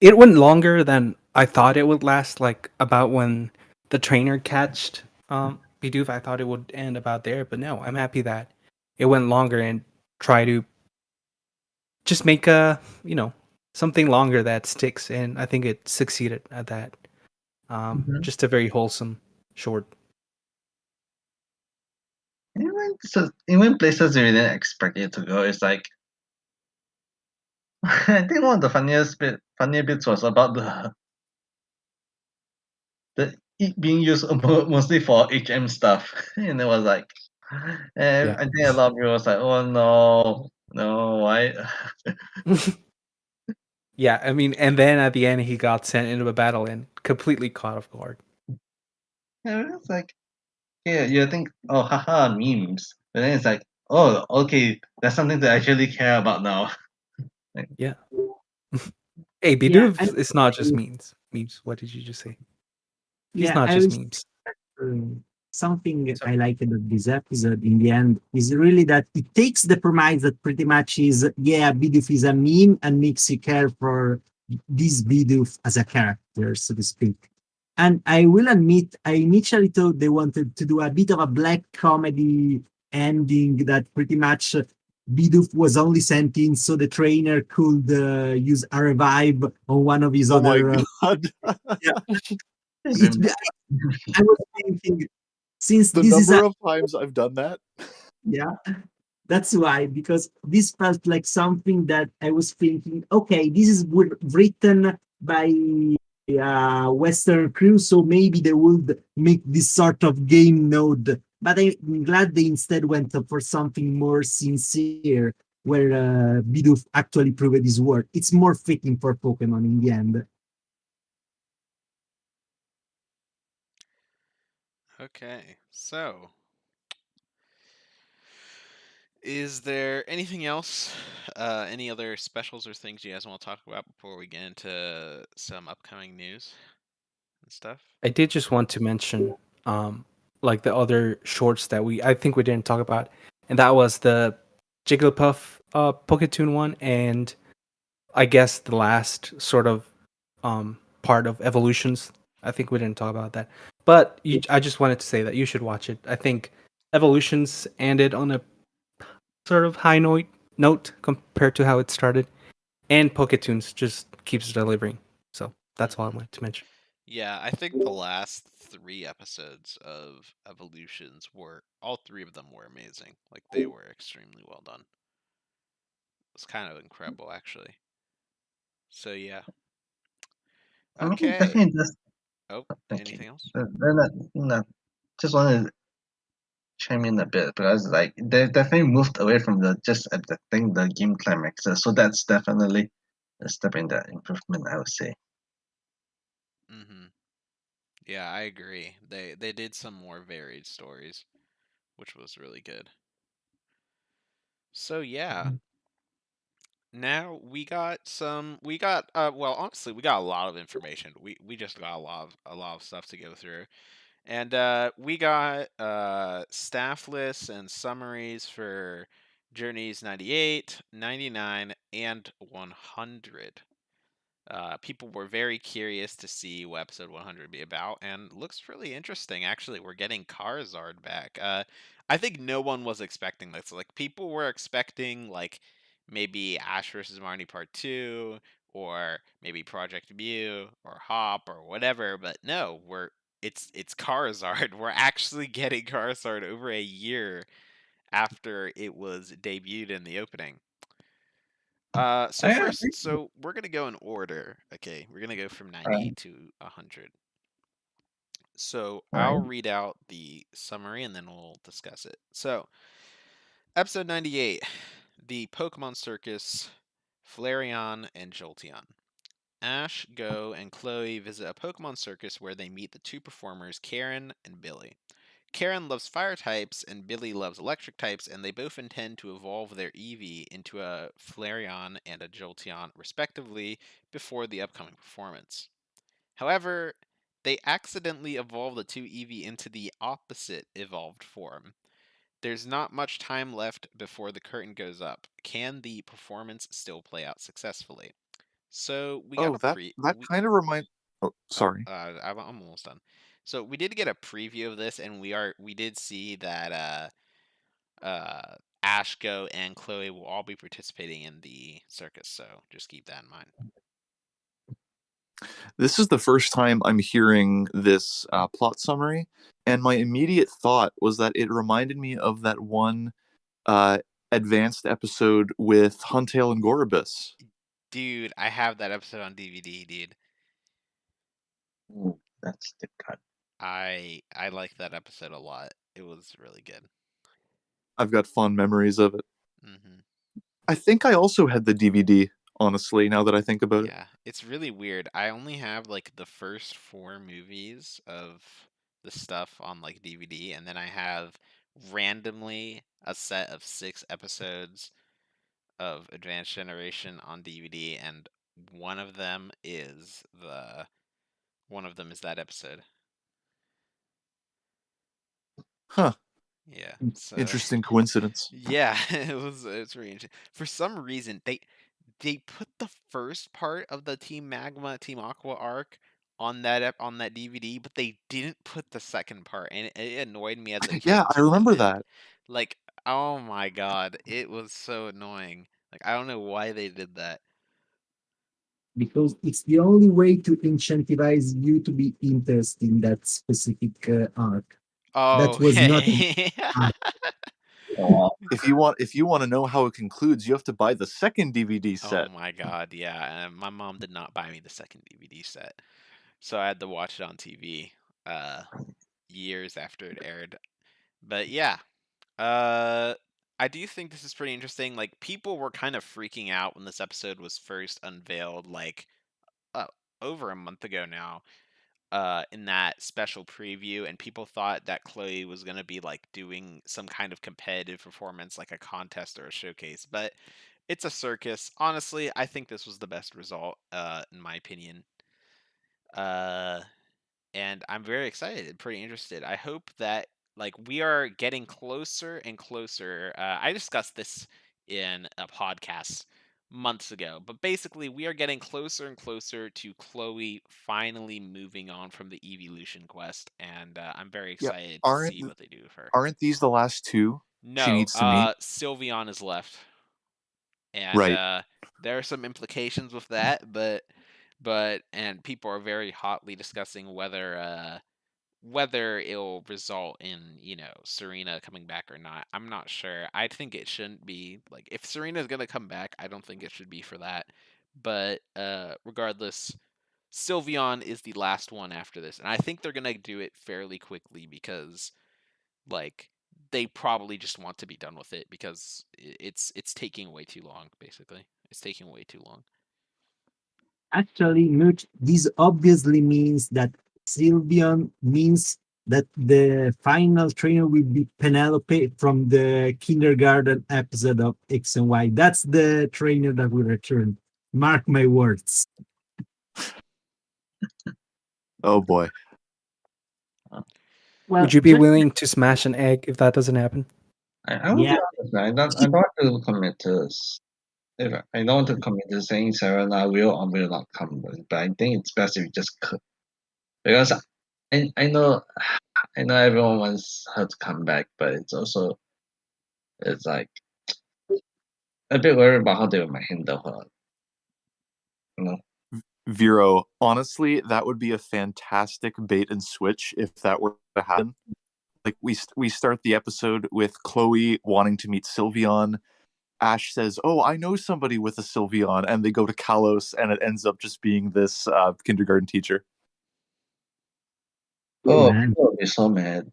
It went longer than I thought it would last, like about when the trainer catched Bidoof. I thought it would end about there, but no, I'm happy that it went longer and try to just make something longer that sticks, and I think it succeeded at that.
Mhm.
Just a very wholesome short.
Even places we didn't expect it to go. It's like I think one of the funnier bits was about the it being used mostly for HM stuff, and it was like,
Yeah.
I think a lot of people was like, oh no, no, why?
Yeah, I mean, and then at the end he got sent into a battle and completely caught off guard.
It's like, yeah, you think, oh, haha, memes, but then it's like, oh, okay, that's something to actually care about now. Like,
Yeah. Hey,
Yeah,
Bidoof is not just memes. Memes. What did you just say? He's
yeah,
not
I
just
was
memes.
something
So
I liked about this episode in the end is really that it takes the premise that pretty much is, yeah, Bidoof is a meme and makes you care for this Bidoof as a character, so to speak. And I will admit, I initially thought they wanted to do a bit of a black comedy ending that pretty much Bidoof was only sent in so the trainer could use a revive on one of his
Oh my
other.
god.
Yeah, it,
Grim-
I was thinking, since
The
this is a,
number of times I've done that.
yeah, that's why, because this felt like something that I was thinking, okay, this is written by Western crew, so maybe they would make this sort of game node. But I'm glad they instead went for something more sincere, where Bidoof actually proved his work. It's more fitting for Pokemon in the end.
Okay, so is there anything else? Any other specials or things you guys want to talk about before we get into some upcoming news and stuff?
I did just want to mention like the other shorts that I think we didn't talk about, and that was the Jigglypuff Poketoon one, and I guess the last sort of part of Evolutions. I think we didn't talk about that, but I just wanted to say that you should watch it. I think Evolutions ended on a sort of high note compared to how it started, and Poketoons just keeps delivering. So that's all I
Hmm.
wanted to mention.
Yeah, I think the last 3 episodes of Evolutions were all 3 of them were amazing. Like they were extremely well done. It's kind of incredible, actually. So yeah.
I mean,
Okay.
definitely just
Oh,
okay.
anything else?
Then just wanted to chime in a bit because like they definitely moved away from the just adapting the game climaxes, so that's definitely a step in that improvement, I would say.
Mm-hmm. Yeah, I agree. They did some more varied stories, which was really good. So yeah,
Mhm.
now we got well, honestly, we got a lot of information. We just got a lot of stuff to go through. And we got staff lists and summaries for Journeys 98, 99, and 100. People were very curious to see what episode 100 would be about, and looks really interesting. Actually, we're getting Charizard back. I think no one was expecting this. Like people were expecting like maybe Ash versus Marnie Part 2, or maybe Project Mew or Hop or whatever. But no, it's Charizard. We're actually getting Charizard over a year after it was debuted in the opening. So
I
first,
agree.
so we're gonna go in order. Okay, we're gonna go from
Right.
98 to 100. So
Right.
I'll read out the summary and then we'll discuss it. So, episode 98, the Pokemon Circus, Flareon and Jolteon. Ash, Go, and Chloe visit a Pokemon circus where they meet the two performers, Karen and Billy. Karen loves fire types and Billy loves electric types, and they both intend to evolve their Eevee into a Flareon and a Jolteon, respectively, before the upcoming performance. However, they accidentally evolve the two Eevee into the opposite evolved form. There's not much time left before the curtain goes up. Can the performance still play out successfully? So we got
Oh,
a
that kind of remind. Oh, sorry.
I'm almost done. So we did get a preview of this, and we did see that Ash, Go, and Chloe will all be participating in the circus. So just keep that in mind.
This is the first time I'm hearing this plot summary, and my immediate thought was that it reminded me of that one uh, advanced episode with Huntail and Gorobus.
Dude, I have that episode on DVD, dude.
Ooh, that's the cut.
I like that episode a lot. It was really good.
I've got fond memories of it.
Hmm.
I think I also had the DVD, honestly, now that I think about it.
Yeah, it's really weird. I only have like the first 4 movies of the stuff on like DVD, and then I have randomly a set of 6 episodes of Advanced Generation on DVD, and one of them is that episode.
Huh.
Yeah, so
Interesting coincidence.
yeah, it's really interesting. For some reason, they put the first part of the Team Magma, Team Aqua arc on that DVD, but they didn't put the second part, and it annoyed me as a
Yeah,
kid
I
to no
remember
end.
that.
Like, oh my god, it was so annoying. Like, I don't know why they did that.
because it's the only way to incentivize you to be interested in that specific arc.
Oh,
That was not an
okay.
arc.
If you want to know how it concludes, you have to buy the second DVD
Oh
set.
my god, yeah. My mom did not buy me the second DVD set, so I had to watch it on TV uh years after it aired. But yeah, uh I do think this is pretty interesting. Like, people were kind of freaking out when this episode was first unveiled, like uh, over a month ago now, in that special preview, and people thought that Chloe was gonna be like doing some kind of competitive performance, like a contest or a showcase. But it's a circus. Honestly, I think this was the best result, in my opinion. Uh, and I'm very excited, pretty interested. I hope that like we are getting closer and closer. I discussed this in a podcast months ago, but basically we are getting closer and closer to Chloe finally moving on from the evolution quest, and I'm very
Yeah,
excited to
aren't
see what they do with her.
aren't these the last two she
No,
needs to meet?
Sylveon is left, and
Right.
there are some implications with that, but people are very hotly discussing whether it'll result in, Serena coming back or not. I'm not sure. I think it shouldn't be. Like, if Serena's gonna come back, I don't think it should be for that. But regardless, Sylveon is the last one after this, and I think they're gonna do it fairly quickly because, like, they probably just want to be done with it because it's taking way too long. Basically, it's taking way too long.
Actually, Mooch, this obviously means that Sylveon means that the final trainer will be Penelope from the kindergarten episode of X and Y. That's the trainer that will return. Mark my words.
Oh boy.
Well,
Would you be
just
willing to smash an egg if that doesn't happen?
I will be
yeah,
honest, man. I don't want to commit to this. If I don't want to commit to saying Serena will or will not come, but I think it's best if you just could. Because I know I know everyone wants her to come back, but it's like a bit worried about how they might handle her. You know?
Vero, honestly, that would be a fantastic bait and switch if that were to happen. Like we start the episode with Chloe wanting to meet Sylveon Ash says, "Oh, I know somebody with a Sylveon," and they go to Kalos, and it ends up just being this kindergarten teacher.
Oh
Oh,
man,
people will be so mad.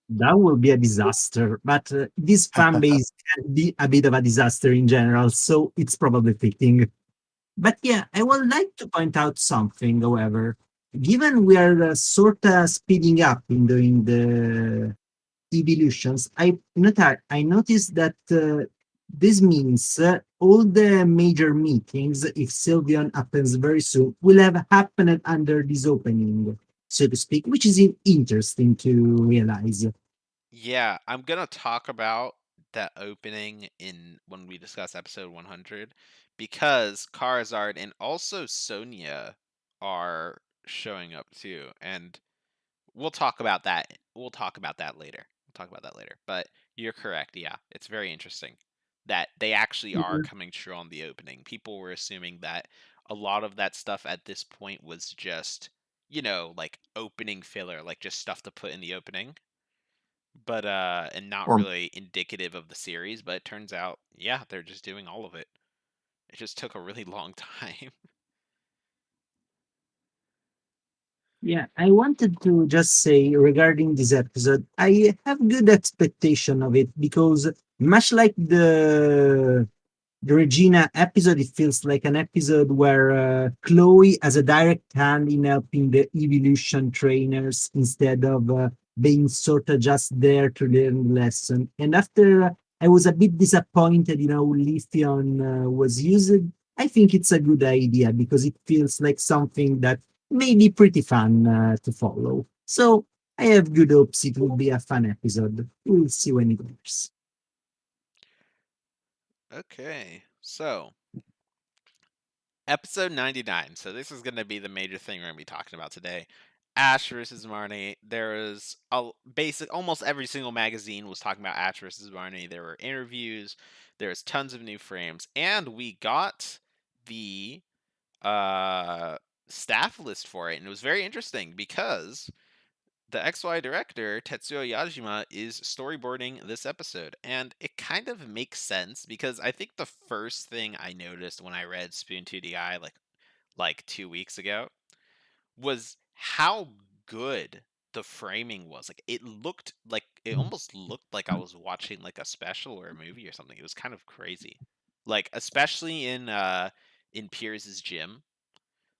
that will be a disaster. But this fan base can be a bit of a disaster in general, so it's probably fitting. But yeah, I would like to point out something, however. Given we are sort of speeding up in doing the evolutions, I noticed that this means all the major meetings, if Sylveon happens very soon, will have happened under this opening, so to speak, which is interesting to realize.
Yeah, I'm gonna talk about that opening in when we discuss episode 100 because Charizard and also Sonia are showing up too, and we'll talk about that. We'll talk about that later. We'll talk about that later. But you're correct. Yeah, it's very interesting that they actually are coming true on the opening. People were assuming that a lot of that stuff at this point was just, like opening filler, like just stuff to put in the opening, but and not
Or
really indicative of the series, but it turns out, yeah, they're just doing all of it. It just took a really long time.
Yeah, I wanted to just say regarding this episode, I have good expectation of it because much like the Regina episode, it feels like an episode where Chloe has a direct hand in helping the evolution trainers instead of being sort of just there to learn the lesson. And after I was a bit disappointed, Lithium was used, I think it's a good idea because it feels like something that may be pretty fun to follow. So I have good hopes it will be a fun episode. We'll see when it goes.
Okay, so episode 99. So this is going to be the major thing we're going to be talking about today. Ash versus Marnie. There is a basic, almost every single magazine was talking about Ash versus Marnie. There were interviews. There's tons of new frames, and we got the uh staff list for it, and it was very interesting because the XY director, Tetsuo Yajima, is storyboarding this episode. And it kind of makes sense because I think the first thing I noticed when I read Spoon 2DI like 2 weeks ago was how good the framing was. Like it almost looked like I was watching like a special or a movie or something. It was kind of crazy. Like especially in Pierce's gym,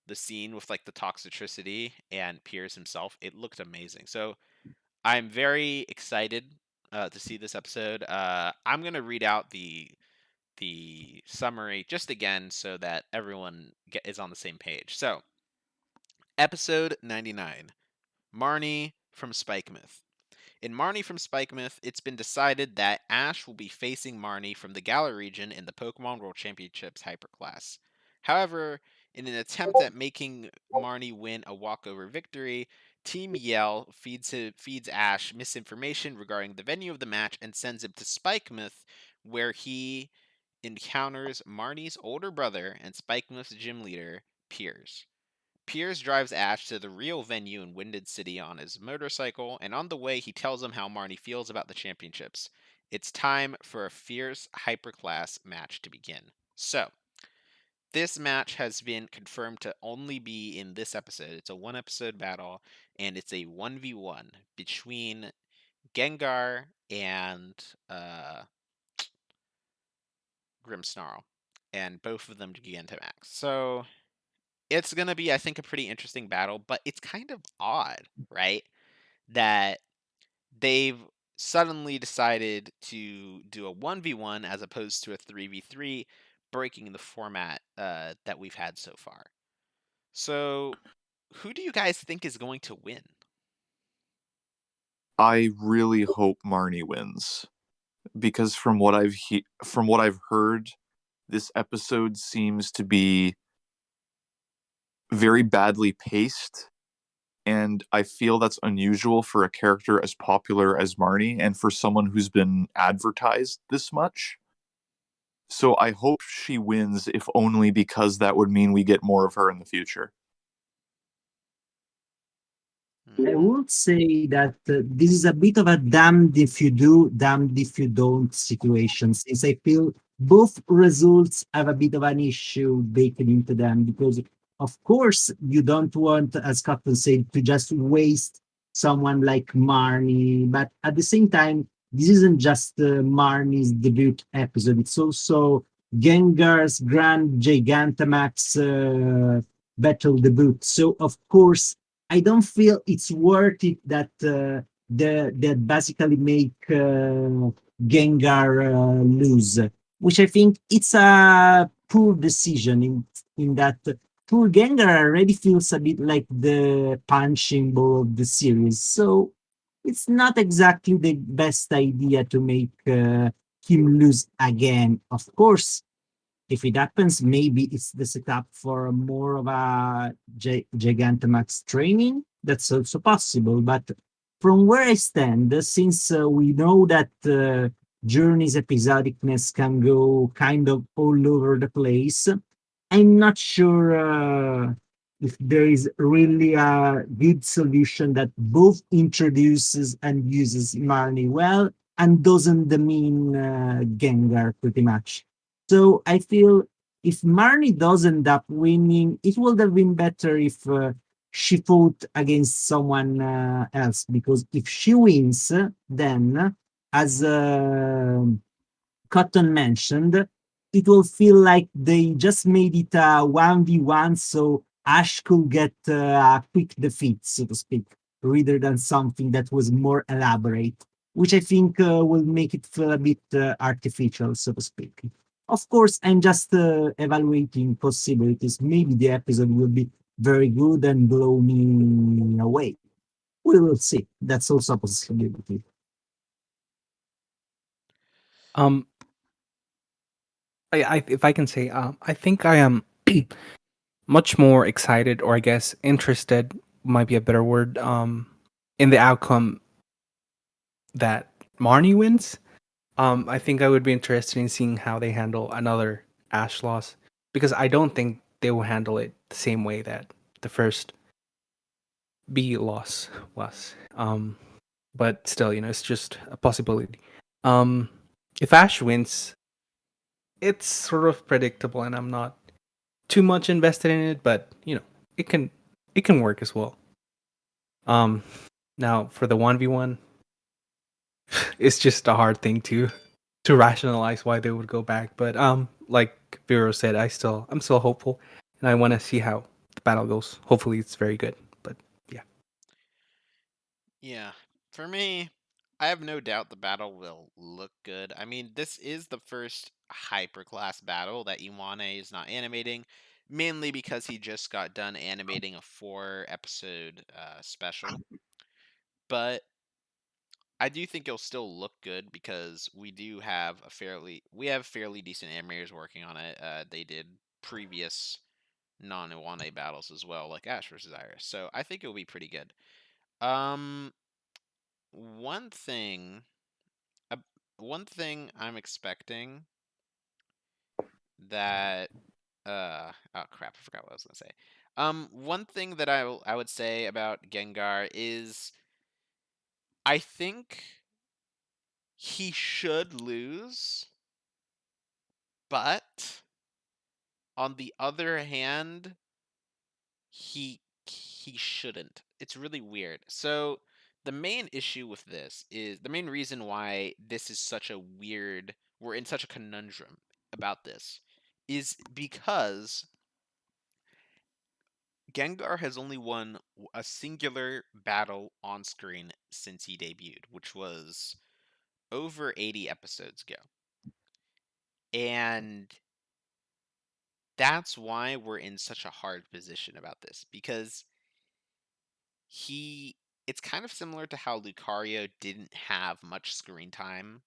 the scene with like the toxicity and Pierce himself, it looked amazing. So I'm very excited to see this episode. I'm gonna read out the summary just again so that everyone is on the same page. So, episode 99, Marnie from Spikemouth. In Marnie from Spikemouth, it's been decided that Ash will be facing Marnie from the Galar region in the Pokemon World Championships Hyperclass. However, in an attempt at making Marnie win a walkover victory, Team Yell feeds Ash misinformation regarding the venue of the match and sends him to Spikemouth, where he encounters Marnie's older brother and Spikemouth's gym leader, Piers. Piers drives Ash to the real venue in Winded City on his motorcycle, and on the way, he tells him how Marnie feels about the championships. It's time for a fierce hyperclass match to begin. So, this match has been confirmed to only be in this episode. It's a one episode battle, and it's a 1v1 between Gengar and Grimmsnarl, and both of them to Gigantamax. So, it's going to be, I think, a pretty interesting battle, but it's kind of odd, right? That they've suddenly decided to do a 1v1 as opposed to a 3v3, breaking the format that we've had so far. So, who do you guys think is going to win?
I really hope Marnie wins because from what I've heard, this episode seems to be very badly paced, and I feel that's unusual for a character as popular as Marnie and for someone who's been advertised this much. So I hope she wins, if only because that would mean we get more of her in the future.
I
Hmm.
would say that this is a bit of a damned if you do, damned if you don't situation, since I feel both results have a bit of an issue baked into them because, of course, you don't want, as Captain said, to just waste someone like Marnie. But at the same time, this isn't just Marnie's debut episode, it's also Gengar's Grand Gigantamax battle debut. So, of course, I don't feel it's worth it that that basically make Gengar lose, which I think it's a poor decision in that poor Gengar already feels a bit like the punching ball of the series. So it's not exactly the best idea to make him lose again. Of course, if it happens, maybe it's the setup for more of a Gigantamax training. That's also possible. But from where I stand, since we know that Journey's episodicness can go kind of all over the place, I'm not sure if there is really a good solution that both introduces and uses Marnie well and doesn't demean Gengar pretty much. So I feel if Marnie does end up winning, it would have been better if she fought against someone else. Because if she wins, then as Cotton mentioned, it will feel like they just made it a 1v1 so Ash could get a quick defeat, so to speak, rather than something that was more elaborate, which I think will make it feel a bit artificial, so to speak. Of course, I'm just evaluating possibilities. Maybe the episode will be very good and blow me away. We will see. That's also a possibility.
Um, if I can say, I think I am much more excited, or I guess interested might be a better word, in the outcome that Marnie wins. I think I would be interested in seeing how they handle another Ash loss because I don't think they will handle it the same way that the first B loss was. But still, it's just a possibility. Um, if Ash wins, it's sort of predictable, and I'm not too much invested in it. But it can it can work as well. Um, Now for the 1v1, it's just a hard thing to rationalize why they would go back. But like Vero said, I'm still hopeful, and I want to see how the battle goes. Hopefully, it's very good. But yeah.
Yeah. For me, I have no doubt the battle will look good. I mean, this is the first hyperclass battle that Iwane is not animating, mainly because he just got done animating a 4 episode special. But I do think it'll still look good because we have fairly decent animators working on it. They did previous non-Iwane battles as well, like Ash versus Iris. So I think it'll be pretty good. Um, one thing, uh, one thing I'm expecting that oh crap, I forgot what I was gonna say. One thing that I would say about Gengar is I think he should lose, but on the other hand, he shouldn't. It's really weird. So the main issue with this is the main reason why this is such a weird we're in such a conundrum about this is because Gengar has only won a singular battle on screen since he debuted, which was over 80 episodes ago. And that's why we're in such a hard position about this because he it's kind of similar to how Lucario didn't have much screen time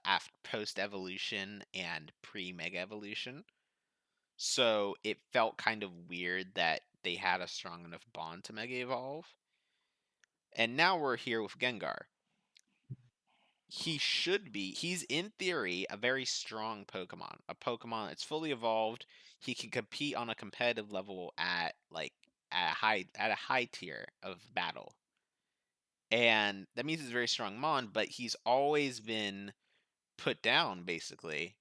after post evolution and pre mega evolution. So it felt kind of weird that they had a strong enough bond to mega evolve. And now we're here with Gengar. He's in theory a very strong Pokemon. A Pokemon that's fully evolved. He can compete on a competitive level at a high tier of battle. And that means he's a very strong Mon, but he's always been put down basically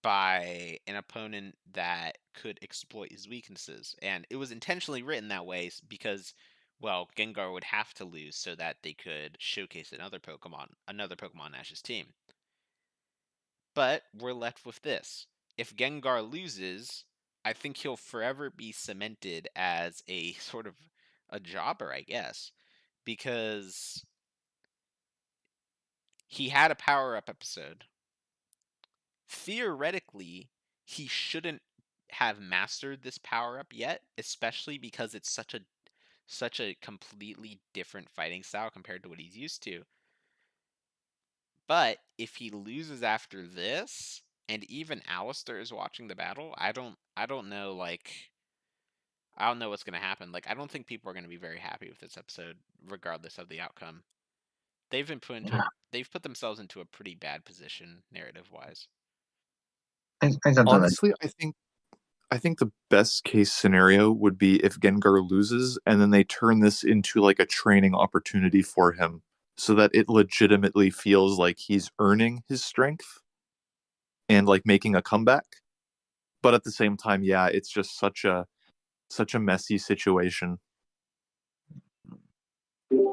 by an opponent that could exploit his weaknesses. And it was intentionally written that way because, well, Gengar would have to lose so that they could showcase another Pokemon Ash's team. But we're left with this. If Gengar loses, I think he'll forever be cemented as a sort of a jobber, I guess, because he had a power-up episode. Theoretically, he shouldn't have mastered this power-up yet, especially because it's such a completely different fighting style compared to what he's used to. But if he loses after this, and even Alistair is watching the battle, I don't know, like, I don't know what's gonna happen. Like, I don't think people are gonna be very happy with this episode, regardless of the outcome. They've been put into they've put themselves into a pretty bad position narrative wise.
I got that.
Honestly, I think the best case scenario would be if Gengar loses and then they turn this into like a training opportunity for him so that it legitimately feels like he's earning his strength and like making a comeback. But at the same time, yeah, it's just such a messy situation.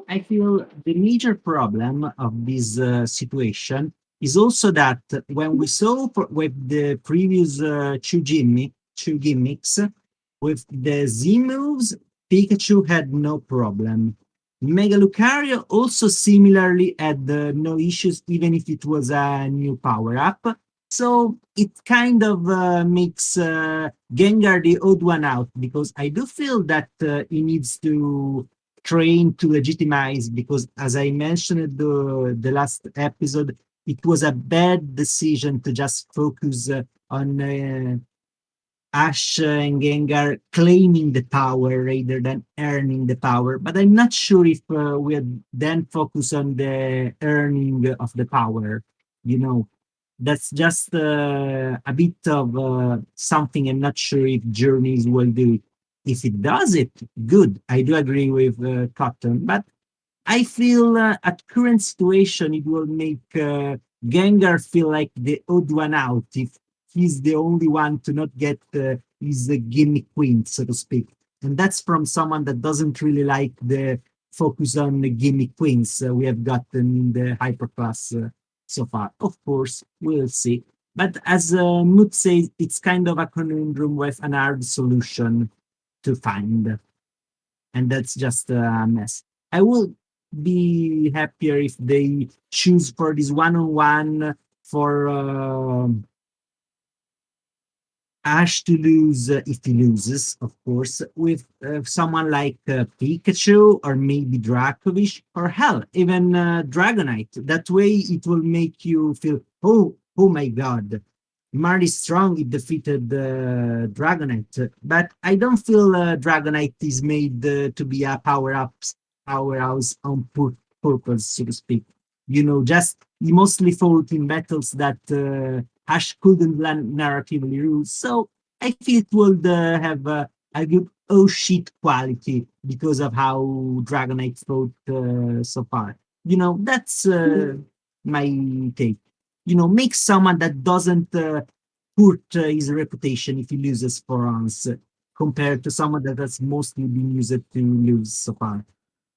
I feel the major problem of this situation is also that when we saw with the previous two gimmicks, with the Z moves, Pikachu had no problem. Mega Lucario also similarly had no issues, even if it was a new power up. So it kind of makes Gengar the odd one out because I do feel that he needs to train to legitimize because as I mentioned the last episode, it was a bad decision to just focus on Ash and Gengar claiming the power rather than earning the power. But I'm not sure if we had then focus on the earning of the power. You know, that's just a bit of something I'm not sure if Journeys will do. If it does it, good. I do agree with Cotton, but I feel at current situation it will make Gengar feel like the odd one out if he's the only one to not get his gimmick queen, so to speak. And that's from someone that doesn't really like the focus on the gimmick queens we have gotten in the hyperclass so far. Of course, we'll see. But as Moot says, it's kind of a conundrum with an hard solution to find. And that's just a mess. I will be happier if they choose for this one-on-one for Ash to lose if he loses, of course, with someone like Pikachu or maybe Dracovish or hell, even Dragonite. That way, it will make you feel, oh my god, Marty Strong it defeated Dragonite, but I don't feel Dragonite is made to be a powerhouse on purpose, so to speak. You know, just he mostly fought in battles that Ash couldn't land narratively rule. So I feel it would have a good oh shit quality because of how Dragonite fought so far. You know, that's my take. You know, make someone that doesn't hurt his reputation if he loses for once, compared to someone that has mostly been used to lose so far,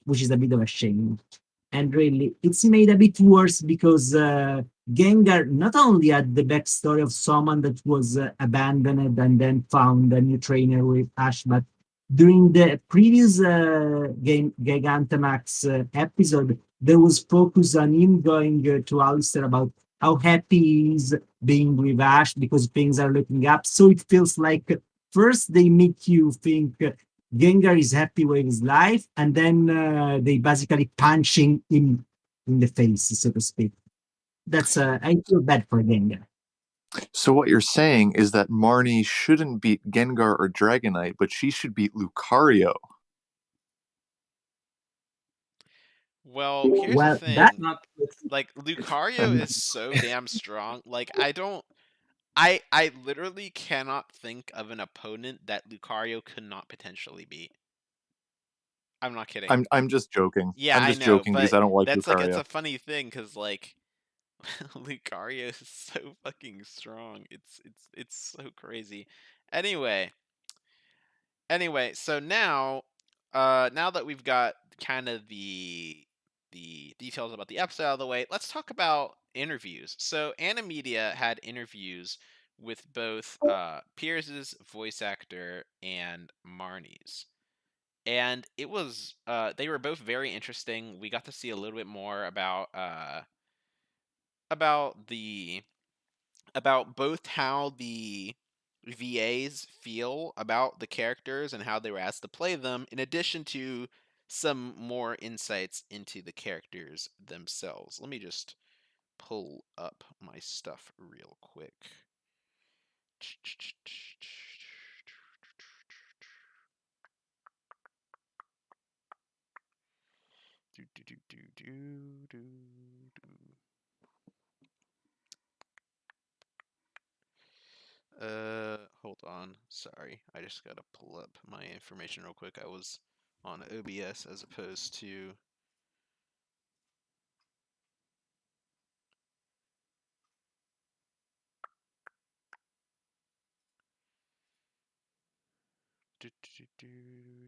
which is a bit of a shame. And really, it's made a bit worse because Gengar not only had the backstory of someone that was abandoned and then found a new trainer with Ash, but during the previous Gigantamax episode, there was focus on him going to Alistair about how happy he is being with Ash because things are looking up. So it feels like first they make you think Gengar is happy with his life, and then they basically punching him in the face, so to speak. That's I feel bad for Gengar.
So what you're saying is that Marnie shouldn't beat Gengar or Dragonite, but she should beat Lucario.
Well, here's the
Well, that
thing. Like, Lucario
I'm-
is so damn strong. Like, I literally cannot think of an opponent that Lucario could not potentially beat. I'm not kidding.
I'm just joking.
Yeah,
I'm
I
just
know,
joking because
but
I don't like
that's like it's
Lucario.
a funny thing because like Lucario is so fucking strong. It's so crazy. Anyway, so now that we've got kind of the details about the episode out of the way, let's talk about interviews. So Animedia had interviews with both Piers's voice actor and Marnie's. And it was they were both very interesting. We got to see a little bit more about the about both how the VAs feel about the characters and how they were asked to play them, in addition to some more insights into the characters themselves. Let me just pull up my stuff real quick. Hold on. Sorry. I just gotta pull up my information real quick. I was on OBS as opposed to. Um,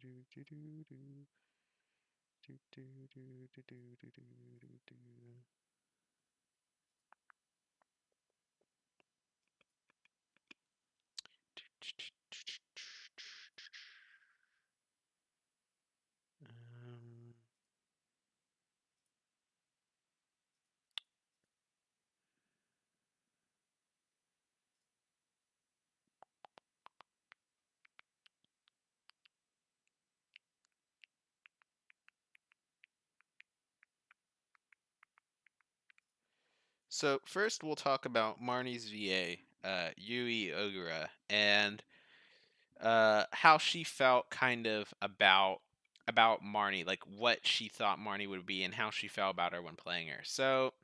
So first we'll talk about Marnie's VA, Yui Ogura, and how she felt kind of about Marnie, like what she thought Marnie would be and how she felt about her when playing her. So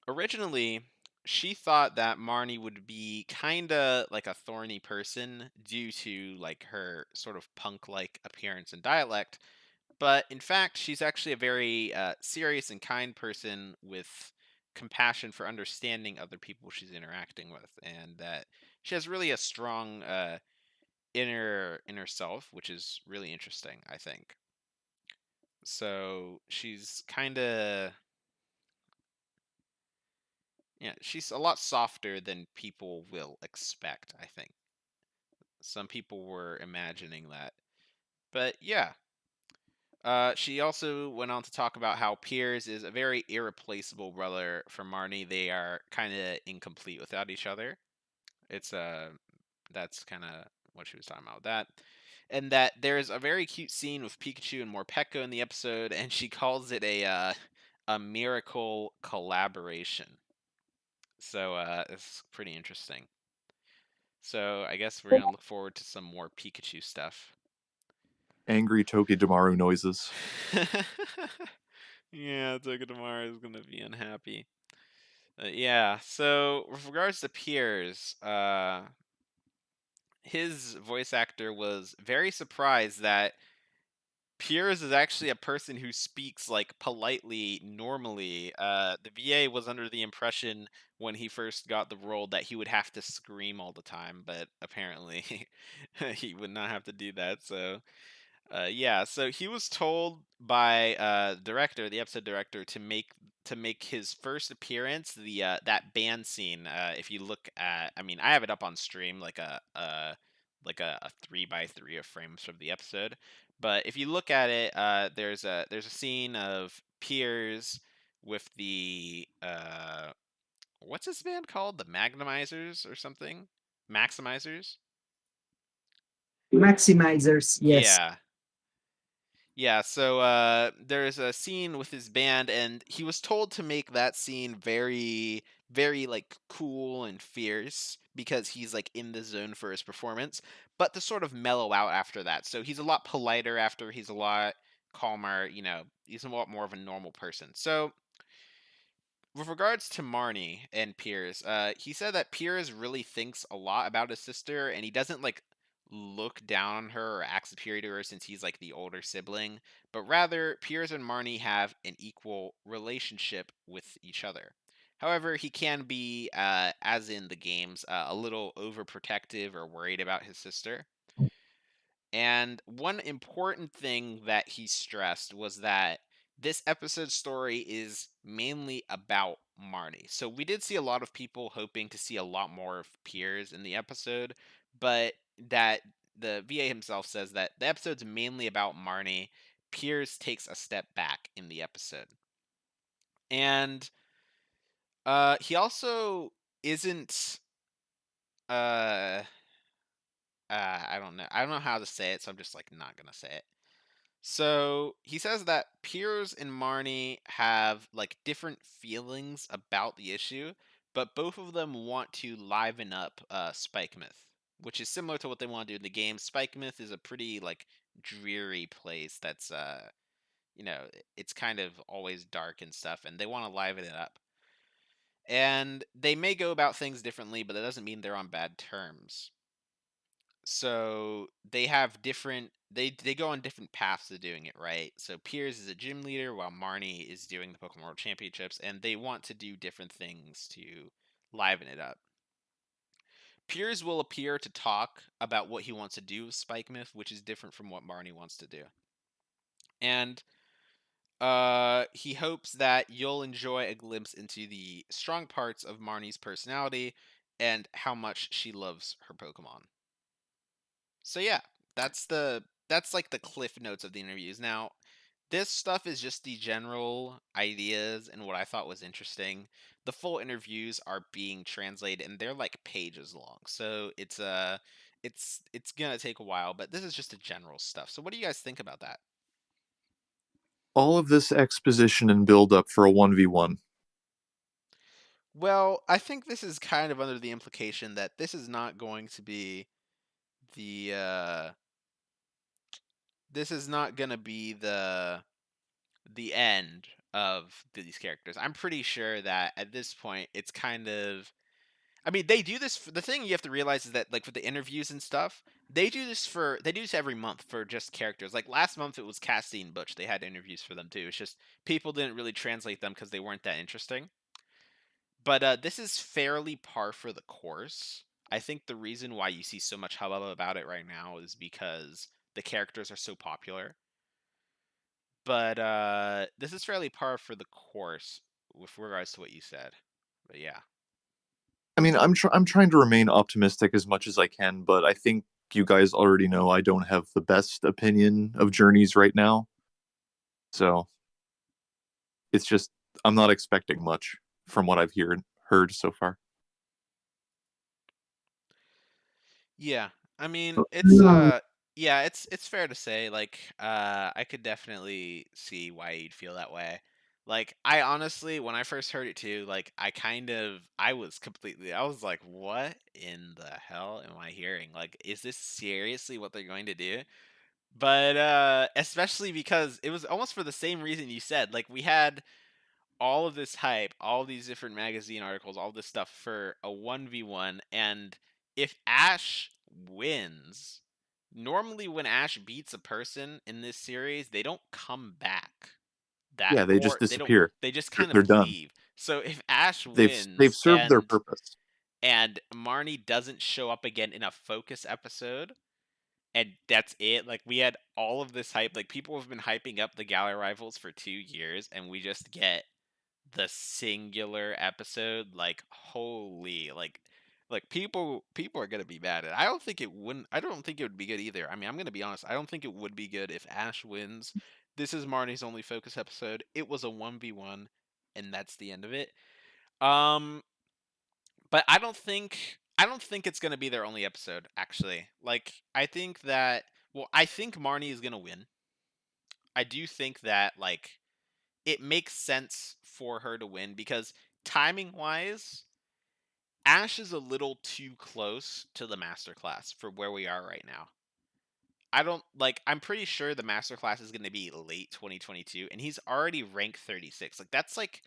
originally she thought that Marnie would be kind of like a thorny person due to like her sort of punk-like appearance and dialect, but in fact she's actually a very serious and kind person with compassion for understanding other people she's interacting with, and that she has really a strong inner self, which is really interesting, I think. So she's kind of, yeah, she's a lot softer than people will expect, I think. Some people were imagining that. But yeah. She also went on to talk about how Piers is a very irreplaceable brother for Marnie. They are kind of incomplete without each other. It's that's kind of what she was talking about with that. And that there's a very cute scene with Pikachu and Morpeko in the episode, and she calls it a miracle collaboration. So it's pretty interesting. So I guess we're gonna look forward to some more Pikachu stuff.
Angry Tokidamaru noises.
Yeah, Tokidamaru is gonna be unhappy. Yeah, so with regards to Piers, his voice actor was very surprised that Piers is actually a person who speaks like politely normally. The VA was under the impression when he first got the role that he would have to scream all the time, but apparently he would not have to do that. So yeah, so he was told by the episode director, to make his first appearance that band scene. If you look at, I mean, I have it up on stream like a 3x3 of frames from the episode. But if you look at it, there's a scene of Piers with the what's this band called? The Magnumizers or something? Maximizers?
Maximizers, yes.
Yeah. Yeah, so there's a scene with his band, and he was told to make that scene very, very like cool and fierce because he's like in the zone for his performance, but to sort of mellow out after that. So he's a lot politer after, he's a lot calmer, he's a lot more of a normal person. So with regards to Marnie and Piers, he said that Piers really thinks a lot about his sister, and he doesn't like look down on her or act superior to her since he's like the older sibling, but rather Piers and Marnie have an equal relationship with each other. However, he can be, as in the games, a little overprotective or worried about his sister. And one important thing that he stressed was that this episode's story is mainly about Marnie. So we did see a lot of people hoping to see a lot more of Piers in the episode, but that the VA himself says that the episode's mainly about Marnie. Piers takes a step back in the episode. And he also isn't uh I don't know. I don't know how to say it, so I'm just like not gonna say it. So he says that Piers and Marnie have like different feelings about the issue, but both of them want to liven up Spike Myth, which is similar to what they want to do in the game. Spike Myth is a pretty like dreary place that's it's kind of always dark and stuff, and they want to liven it up. And they may go about things differently, but that doesn't mean they're on bad terms. So they have different they go on different paths to doing it, right? So Piers is a gym leader while Marnie is doing the Pokemon World Championships, and they want to do different things to liven it up. Piers will appear to talk about what he wants to do with Spike Myth, which is different from what Marnie wants to do. And he hopes that you'll enjoy a glimpse into the strong parts of Marnie's personality and how much she loves her Pokemon. So yeah, that's like the cliff notes of the interviews. Now, this stuff is just the general ideas and what I thought was interesting. The full interviews are being translated and they're like pages long. So it's gonna take a while, but this is just the general stuff. So what do you guys think about that?
All of this exposition and build up for a 1v1.
Well, I think this is kind of under the implication that this is not going to be the this is not gonna be the end of these characters. I'm pretty sure that at this point it's kind of I mean, they do this the thing you have to realize is that like with the interviews and stuff, they do this every month for just characters. Like last month it was Cassie and Butch. They had interviews for them too. It's just people didn't really translate them because they weren't that interesting. But this is fairly par for the course. I think the reason why you see so much hubbub about it right now is because the characters are so popular. But this is fairly par for the course with regards to what you said. But yeah.
I mean, I'm trying to remain optimistic as much as I can, but I think you guys already know I don't have the best opinion of journeys right now. So it's just I'm not expecting much from what I've heard so far.
Yeah. I mean,
No.
it's fair to say like I could definitely see why you'd feel that way. Like I honestly when I first heard it too, like I was completely I was like, "What in the hell am I hearing? Like is this seriously what they're going to do?" But especially because it was almost for the same reason you said. Like we had all of this hype, all these different magazine articles, all this stuff for a 1v1 and if Ash wins, normally when Ash beats a person in this series, they don't come back. That
Yeah, they just
or
disappear.
they just
They're,
kind
they're
of
done.
leave. So if Ash
They've
wins
served their purpose.
and Marnie doesn't show up again in a focus episode, and that's it. Like we had all of this hype. Like people have been hyping up the Gala Rivals for 2 years, and we just get the singular episode. Like holy, like people are gonna be mad at it. I don't think it wouldn't. I don't think it would be good either. I mean, I'm gonna be honest. I don't think it would be good if Ash wins. This is Marnie's only focus episode. It was a 1v1, and that's the end of it. Um, but I don't think it's gonna be their only episode. Actually, like I think that I think Marnie is gonna win. I do think that like it makes sense for her to win because timing wise, Ash is a little too close to the masterclass for where we are right now. I don't like I'm pretty sure the masterclass is going to be late 2022 and he's already ranked 36. Like that's like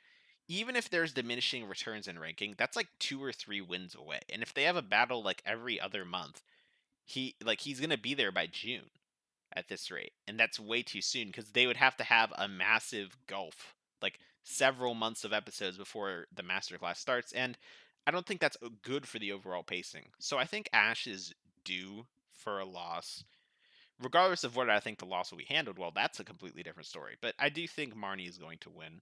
even if there's diminishing returns in ranking, that's like 2 or 3 wins away. And if they have a battle like every other month, he's gonna be there by June at this rate, and that's way too soon because they would have to have a massive gulf, like several months of episodes before the masterclass starts, and I don't think that's good for the overall pacing. So I think Ash is due for a loss. Regardless of whether I think the loss will be handled well, that's a completely different story. But I do think Marnie is going to win.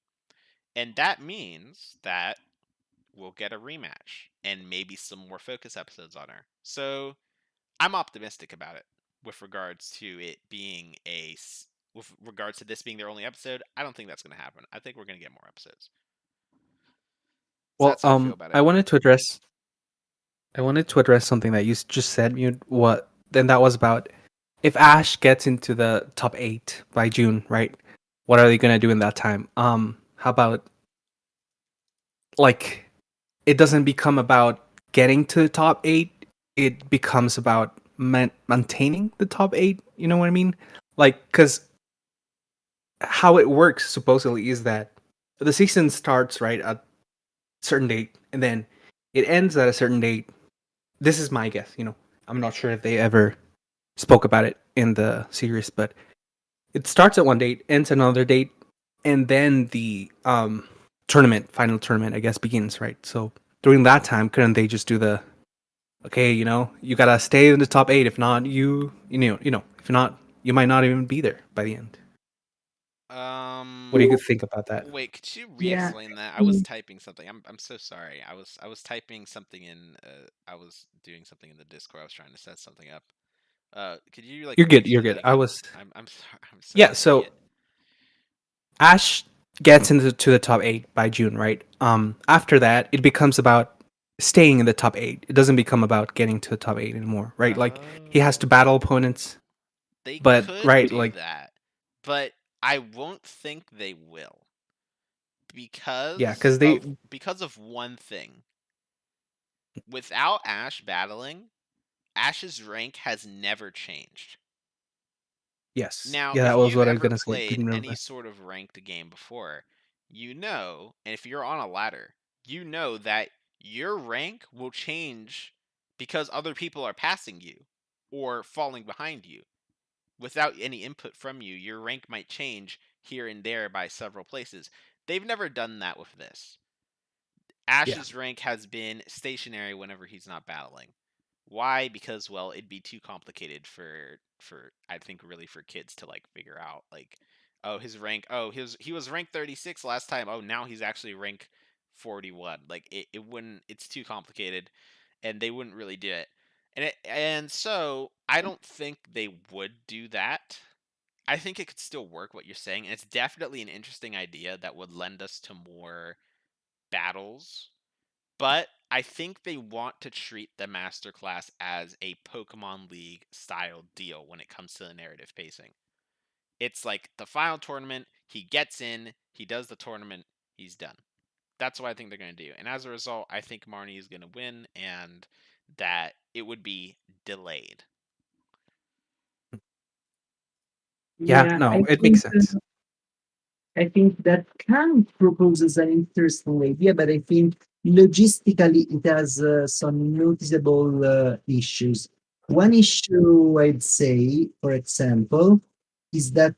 And that means that we'll get a rematch and maybe some more focus episodes on her. So I'm optimistic about it with regards to it being with regards to this being their only episode. I don't think that's going to happen. I think we're going to get more episodes. So
Well,
that's how I feel about it.
I wanted to address something that you just said. Then that was about if Ash gets into the top 8 by June, right? What are they gonna do in that time? How about like it doesn't become about getting to the top 8? It becomes about maintaining the top 8. You know what I mean? Like, because how it works supposedly is that the season starts right at a certain date, and then it ends at a certain date. This is my guess. I'm not sure if they ever spoke about it in the series, but it starts at one date, ends at another date, and then the final tournament, I guess, begins, right? So during that time, couldn't they just do the okay, you gotta stay in the top 8. If not, if not, you might not even be there by the end. What do you think about that?
Wait, could you
Yeah.
re-explain that? I was typing something. I'm so sorry. I was typing something in. I was doing something in the Discord. I was trying to set something up. Could you like
You're good. You're
repeat that
good. I
again?
was
I'm sorry. I'm such
yeah.
an
So
idiot.
Ash gets into the top 8 by June, right? After that, it becomes about staying in the top 8. It doesn't become about getting to the top 8 anymore, right? Like he has to battle
Oh,
opponents,
they
but
could
right,
do
like
that, but I won't think they will
yeah,
because
because they
of because of one thing. Without Ash battling, Ash's rank has never changed.
yes,
Now,
yeah, that
if
was
you've
what I was
ever
gonna say.
played
Didn't
any
remember.
sort of ranked game before, and if you're on a ladder, you know that your rank will change because other people are passing you or falling behind you. Without any input from you, your rank might change here and there by several places. They've never done that with this.
Yeah,
Ash's rank has been stationary whenever he's not battling. Why? Because well, it'd be too complicated for I think really for kids to like figure out like oh his rank he was rank 36 last time. Oh, now he's actually rank 41. Like it wouldn't it's too complicated and they wouldn't really do it. And so I don't think they would do that. I think it could still work what you're saying, and it's definitely an interesting idea that would lend us to more battles, but I think they want to treat the masterclass as a Pokemon League style deal when it comes to the narrative pacing. It's like the final tournament, he gets in, he does the tournament, he's done. That's what I think they're going to do. And as a result, I think Marnie is going to win and that it would be delayed.
yeah,
Yeah,
no, it makes sense.
I think that Kant proposes an interesting idea, but I think logistically it has some noticeable issues. One issue I'd say, for example, is that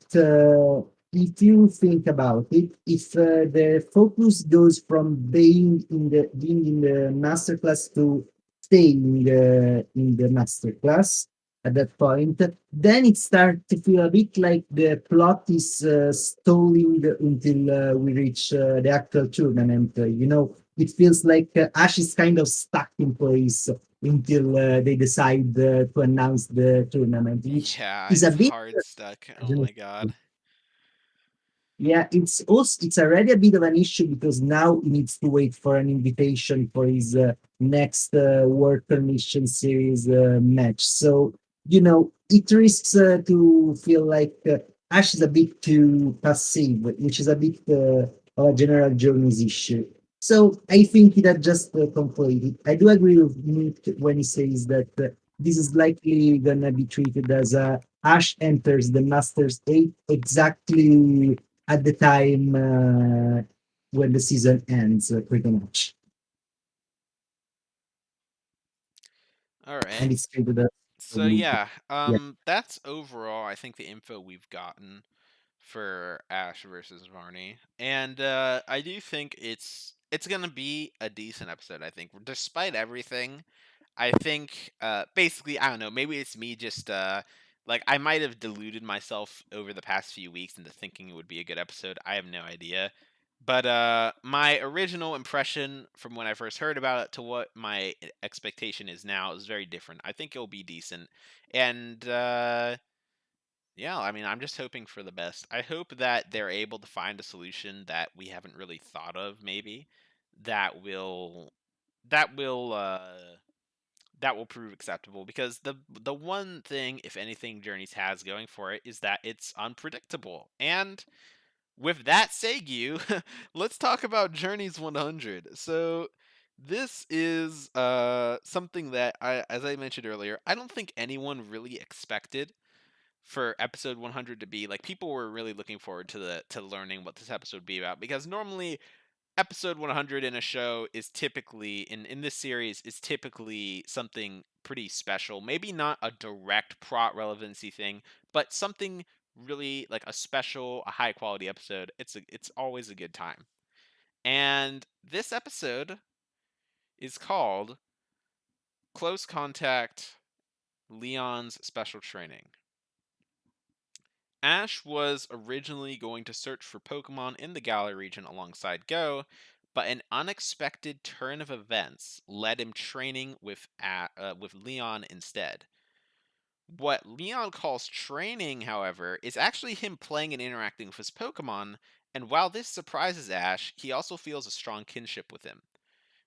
if you think about it, if the focus goes from being in the masterclass to staying in the masterclass, at that point, then it starts to feel a bit like the plot is stalling until we reach the actual tournament. It feels like Ash is kind of stuck in place until they decide to announce the tournament, which
Yeah,
is a
it's
bit.
hard stuck. Oh my god.
Yeah, it's already a bit of an issue because now he needs to wait for an invitation for his next World Commission Series match. So it risks to feel like Ash is a bit too passive, which is a bit of a general Jones issue. So I think it had just conflated. I do agree with Nick when he says that this is likely gonna be treated as a Ash enters the Masters 8 exactly at the time when the season ends, pretty much.
All
And
right.
it's treated as
So yeah,
Yeah.
that's overall I think the info we've gotten for Ash versus Varney, and I do think it's gonna be a decent episode. I think, despite everything, I think basically I don't know. Maybe it's me just like I might have deluded myself over the past few weeks into thinking it would be a good episode. I have no idea. But my original impression from when I first heard about it to what my expectation is now is very different. I think it'll be decent. And yeah, I mean, I'm just hoping for the best. I hope that they're able to find a solution that we haven't really thought of, maybe that will that will uh that will prove acceptable, because the one thing, if anything, Journeys has going for it is that it's unpredictable. And with that segue, let's talk about Journeys 100. So this is something that as I mentioned earlier, I don't think anyone really expected for episode 100 to be. Like, people were really looking forward to learning what this episode would be about, because normally episode 100 in a show is typically in this series is typically something pretty special. Maybe not a direct plot relevancy thing, but something really like a special, a high quality episode. It's always a good time. And this episode is called Close Contact: Leon's Special Training. Ash was originally going to search for Pokemon in the Galar region alongside Go, but an unexpected turn of events led him training with Leon instead. What Leon calls training, however, is actually him playing and interacting with his Pokemon, and while this surprises Ash, he also feels a strong kinship with him.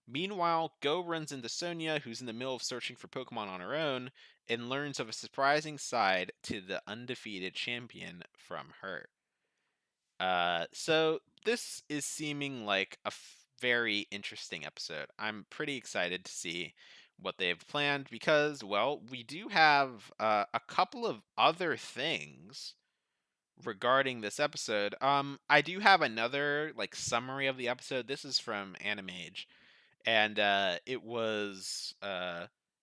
Meanwhile, Go runs into Sonia, who's in the middle of searching for Pokemon on her own, and learns of a surprising side to the undefeated champion from her. So this is seeming like a very interesting episode. I'm pretty excited to see what they've planned, because, well, we do have a couple of other things regarding this episode. I do have another like summary of the episode. This is from Animage, and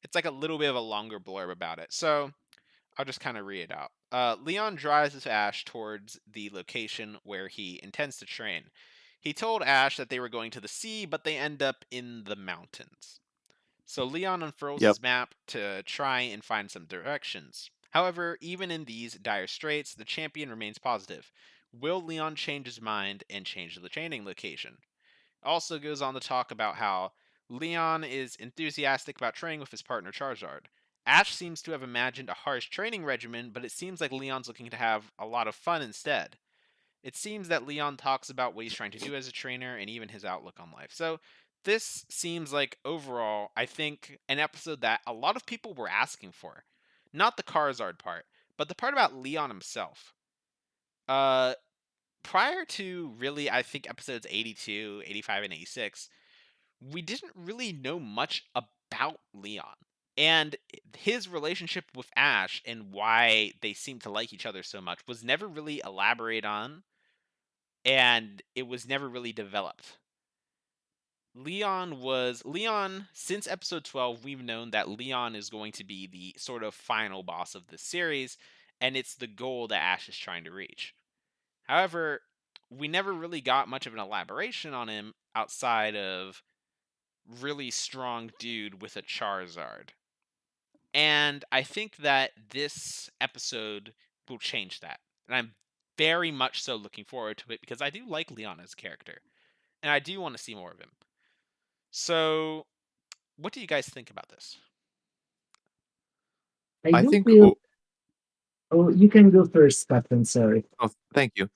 it's like a little bit of a longer blurb about it. So I'll just kind of read it out. Leon drives with Ash towards the location where he intends to train. He told Ash that they were going to the sea, but they end up in the mountains. So Leon unfurls
Yep.
his map to try and find some directions. However, even in these dire straits, the champion remains positive. Will Leon change his mind and change the training location? Also goes on to talk about how Leon is enthusiastic about training with his partner Charizard. Ash seems to have imagined a harsh training regimen, but it seems like Leon's looking to have a lot of fun instead. It seems that Leon talks about what he's trying to do as a trainer and even his outlook on life. So this seems like, overall, I think, an episode that a lot of people were asking for. Not the Charizard part, but the part about Leon himself. Uh, Prior to, really, I think, episodes 82, 85, and 86, we didn't really know much about Leon. And his relationship with Ash and why they seem to like each other so much was never really elaborated on, and it was never really developed. Leon, since episode 12, we've known that Leon is going to be the sort of final boss of this series, and it's the goal that Ash is trying to reach. However, we never really got much of an elaboration on him outside of really strong dude with a Charizard. And I think that this episode will change that. And I'm very much so looking forward to it, because I do like Leon as a character. And I do want to see more of him. So, what do you guys think about this?
I
I
do
think.
feel. Oh, you can go first, Captain. Sorry.
Oh, thank you.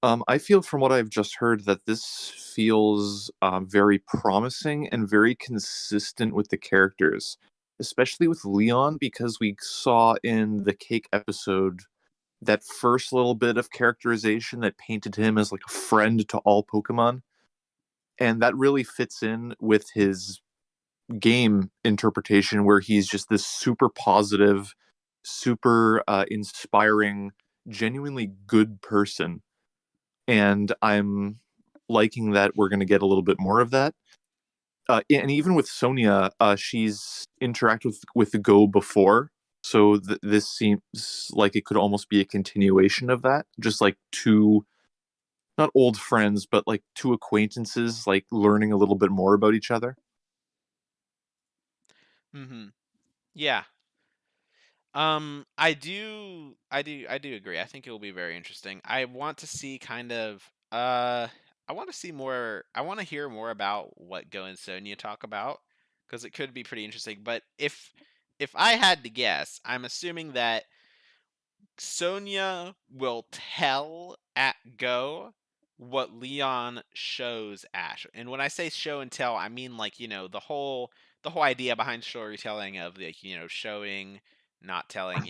I feel from what I've just heard that this feels very promising and very consistent with the characters, especially with Leon, because we saw in the Cake episode that first little bit of characterization that painted him as like a friend to all Pokemon. And that really fits in with his game interpretation, where he's just this super positive, super inspiring, genuinely good person. And I'm liking that we're going to get a little bit more of that. And even with Sonia, she's interacted with the Go before, So this seems like it could almost be a continuation of that, just like two, not old friends, but like two acquaintances, like learning a little bit more about each other.
Mm-hmm. Yeah. I do agree. I think it will be very interesting. I want to see kind of, I want to see more. I want to hear more about what Go and Sonya talk about because it could be pretty interesting. But if I had to guess, I'm assuming that Sonya will tell at Go what Leon shows Ash. And when I say show and tell, I mean like, the whole idea behind storytelling of like, showing, not telling.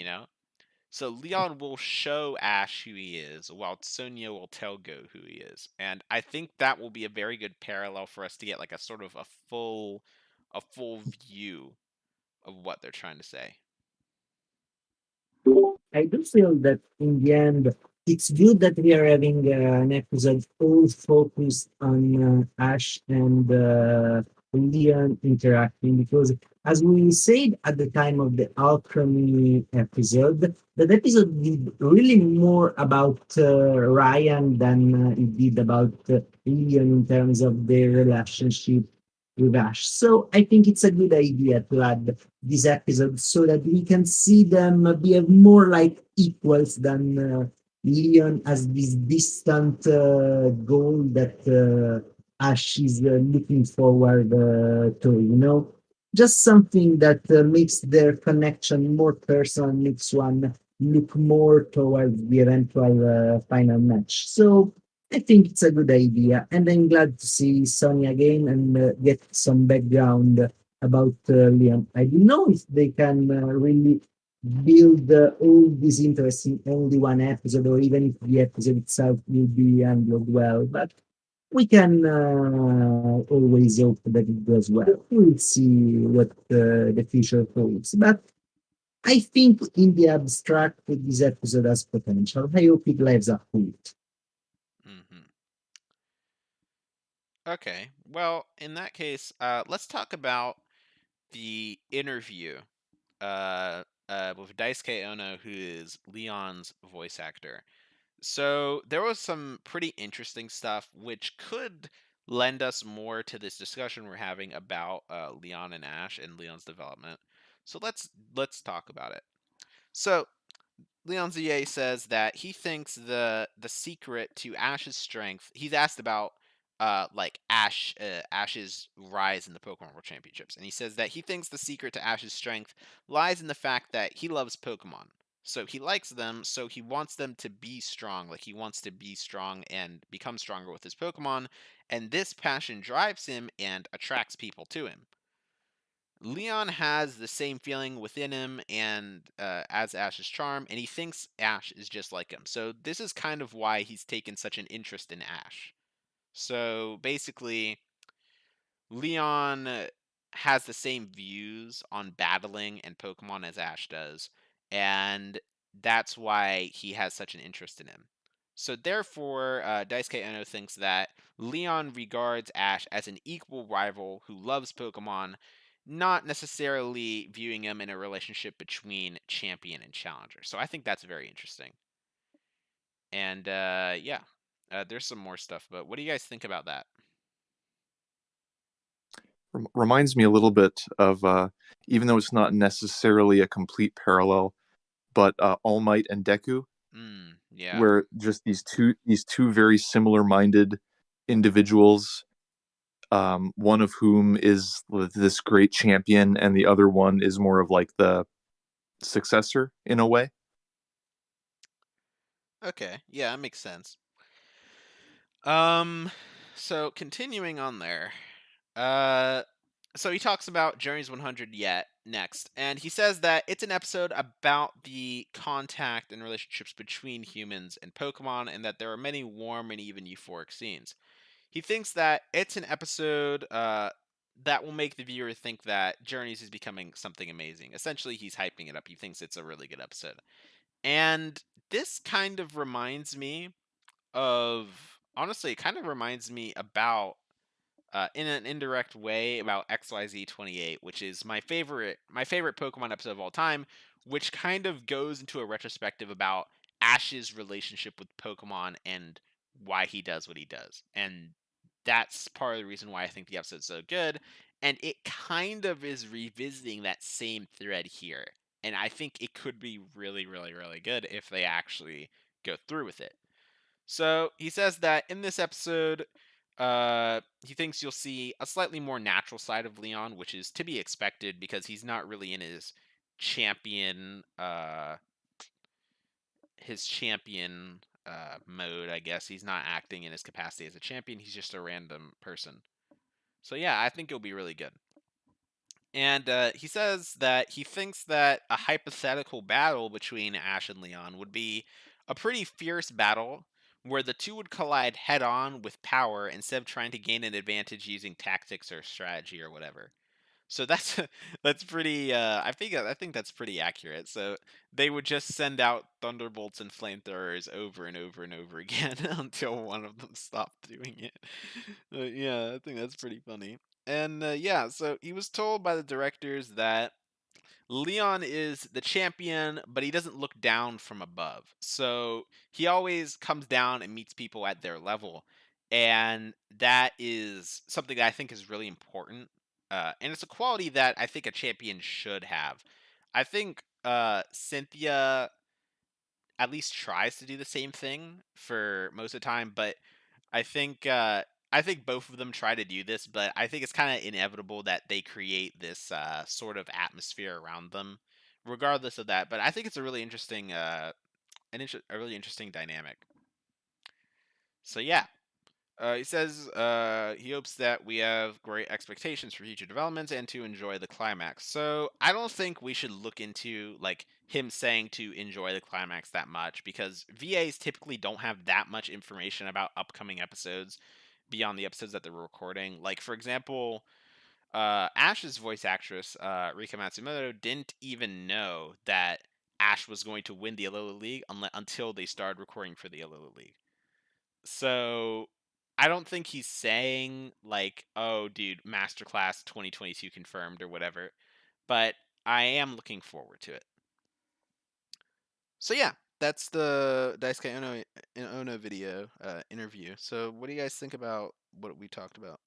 So Leon will show Ash who he is, while Sonya will tell Go who he is. And I think that will be a very good parallel for us to get like a sort of a full view of what they're trying to say.
I do feel that in the end, it's good that we are having an episode all focused on Ash and Leon interacting because, as we said at the time of the alchemy episode, that episode did really more about Ryan than it did about Leon in terms of their relationship with Ash. So I think it's a good idea to add this episode so that we can see them be more like equals than Leon as this distant goal that Ash is looking forward to. Just something that makes their connection more personal, makes one look more towards the eventual final match. So I think it's a good idea, and I'm glad to see Sonya again and get some background about Leon. I don't know if they can really build all this interest in only one episode, or even if the episode itself will be handled well. But we can always hope that it goes well. We'll see what the future holds. But I think in the abstract, this episode has potential. I hope it lives up to it.
Hmm. Okay. Well, in that case, let's talk about the interview with Daisuke Ono, who is Leon's voice actor. So there was some pretty interesting stuff, which could lend us more to this discussion we're having about Leon and Ash and Leon's development. So let's talk about it. So Leon ZA says that he thinks the secret to Ash's strength. He's asked about like Ash's rise in the Pokemon World Championships, and he says that he thinks the secret to Ash's strength lies in the fact that he loves Pokemon. So he likes them, so he wants them to be strong. Like he wants to be strong and become stronger with his Pokemon, and this passion drives him and attracts people to him. Leon has the same feeling within him and as Ash's charm, and he thinks Ash is just like him. So this is kind of why he's taken such an interest in Ash. So basically, Leon has the same views on battling and Pokemon as Ash does, and that's why he has such an interest in him. So therefore, Daisuke Ono thinks that Leon regards Ash as an equal rival who loves Pokemon, not necessarily viewing him in a relationship between champion and challenger. So I think that's very interesting. And yeah, there's some more stuff, but what do you guys think about that?
Reminds me a little bit of, even though it's not necessarily a complete parallel, but All Might and Deku,
Yeah.
where just these two very similar minded individuals, one of whom is this great champion, and the other one is more of like the successor in a way.
Okay. Yeah, that makes sense. Um, so continuing on there, uh, so he talks about Journeys 100 yet next, and he says that it's an episode about the contact and relationships between humans and Pokemon, and that there are many warm and even euphoric scenes. He thinks that it's an episode that will make the viewer think that Journeys is becoming something amazing. Essentially, he's hyping it up. He thinks it's a really good episode, and this kind of reminds me of honestly, it kind of reminds me about in an indirect way about XYZ 28, which is my favorite Pokemon episode of all time, which kind of goes into a retrospective about Ash's relationship with Pokemon and why he does what he does. And that's part of the reason why I think the episode's so good. And it kind of is revisiting that same thread here. And I think it could be really, really, really good if they actually go through with it. So he says that in this episode, he thinks you'll see a slightly more natural side of Leon, which is to be expected because he's not really in champion, his champion mode. I guess he's not acting in his capacity as a champion. He's just a random person. So yeah, I think it'll be really good. And he says that he thinks that a hypothetical battle between Ash and Leon would be a pretty fierce battle where the two would collide head on with power instead of trying to gain an advantage using tactics or strategy or whatever. So that's that's pretty. I think that's pretty accurate. So they would just send out thunderbolts and flamethrowers over and over and over again until one of them stopped doing it. Yeah, I think that's pretty funny. And yeah, so he was told by the directors that Leon is the champion, but he doesn't look down from above. So he always comes down and meets people at their level. And that is something that I think is really important. And it's a quality that I think a champion should have. I think Cynthia at least tries to do the same thing for most of the time, but I think I think both of them try to do this, but I think it's kind of inevitable that they create this sort of atmosphere around them, regardless of that. But I think it's a really interesting, a really interesting dynamic. So yeah, he says he hopes that we have great expectations for future developments and to enjoy the climax. So I don't think we should look into like him saying to enjoy the climax that much because VAs typically don't have that much information about upcoming episodes beyond the episodes that they're recording. Like for example, Ash's voice actress Rika Matsumoto didn't even know that Ash was going to win the Alola League until they started recording for the Alola League. So I don't think he's saying like, "Oh, dude, Masterclass 2022 confirmed" or whatever. But I am looking forward to it. So yeah, that's the Daisuke Ono video interview. So what do you guys think about what we talked about?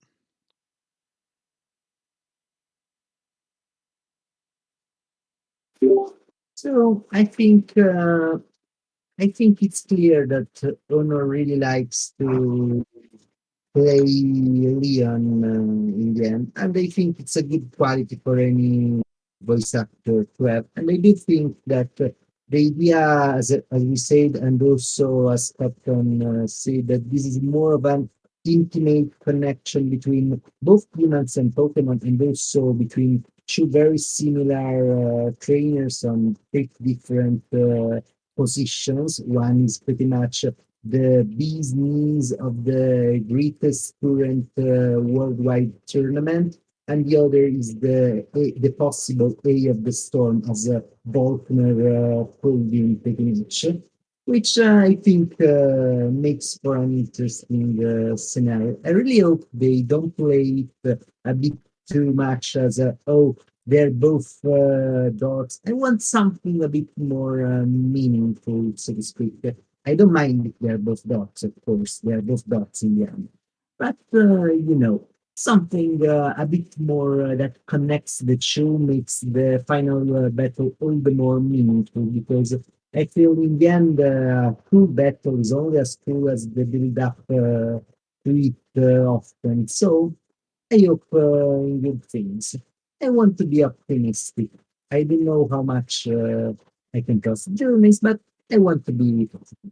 So I think it's clear that Ono really likes to play Leon in the end, and I think it's a good quality for any voice actor to have. And I do think that the idea, as we said, and also as Captain said, that this is more of an intimate connection between both humans and Pokemon, and also between two very similar trainers on pretty different positions. One is pretty much the bee's knees of the greatest current worldwide tournament, and the other is the possible A of the storm as a Volkner holding technique, which I think makes for an interesting scenario. I really hope they don't play it a bit too much as a, oh, they're both dogs. I want something a bit more meaningful, so to speak. I don't mind if they're both dots, of course. They're both dots in the end. But, something a bit more that connects the show makes the final battle all the more meaningful because I feel in the end, cool battle is only as cool as the build up to it often. So I hope in good things. I want to be optimistic. I don't know how much I can trust journeys, but I want to be positive.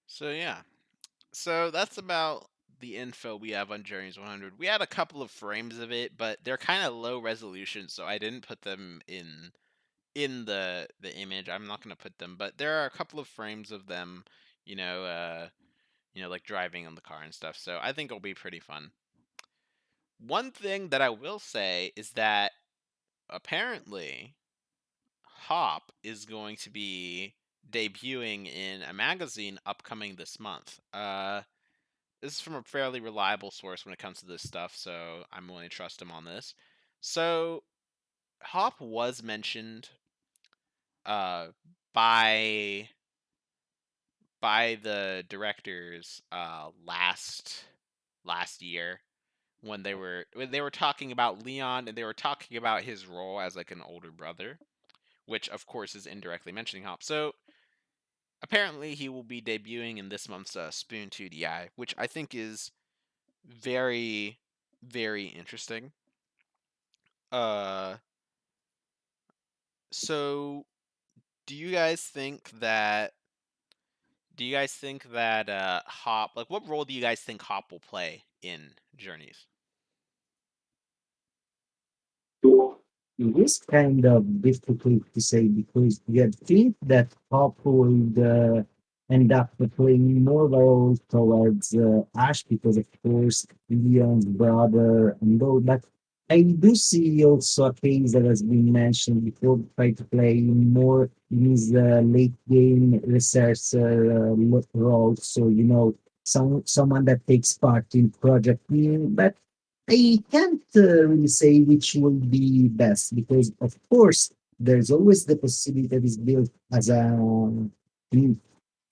So yeah. So that's about the info we have on Journeys 100. We had a couple of frames of it, but they're kind of low resolution, so I didn't put them in the image. I'm not going to put them, but there are a couple of frames of them, you know, like driving on the car and stuff. So I think it'll be pretty fun. One thing that I will say is that apparently Hop is going to be debuting in a magazine upcoming this month. This is from a fairly reliable source when it comes to this stuff, so I'm willing to trust him on this. So Hop was mentioned uh, by the directors last year when they were talking about Leon, and they were talking about his role as like an older brother, which of course is indirectly mentioning Hop. So apparently he will be debuting in this month's Spoon 2DI, which I think is very, very interesting. Uh, so do you guys think that Hop, like, what role do you guys think Hop will play in Journeys?
It is kind of difficult to say because you think that Hop would end up playing more role towards Ash because, of course, Leon's brother and all. But I do see also a case that has been mentioned before, try to play more in his late game researcher role. So, someone that takes part in Project Team. But I can't really say which will be best because, of course, there's always the possibility that is built as a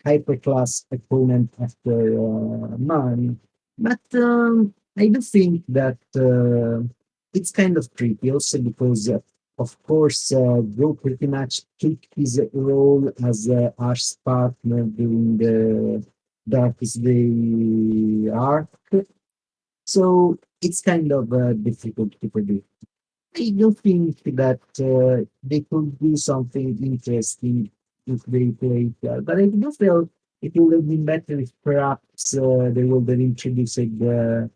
hyperclass opponent after Man. But I do think that it's kind of tricky also because, of course, Go pretty much took his role as Ash's partner during the Darkest Day arc. So it's kind of difficult to predict. I do think that they could do something interesting if they play that. But I do feel it would have been better if perhaps they would have introduced in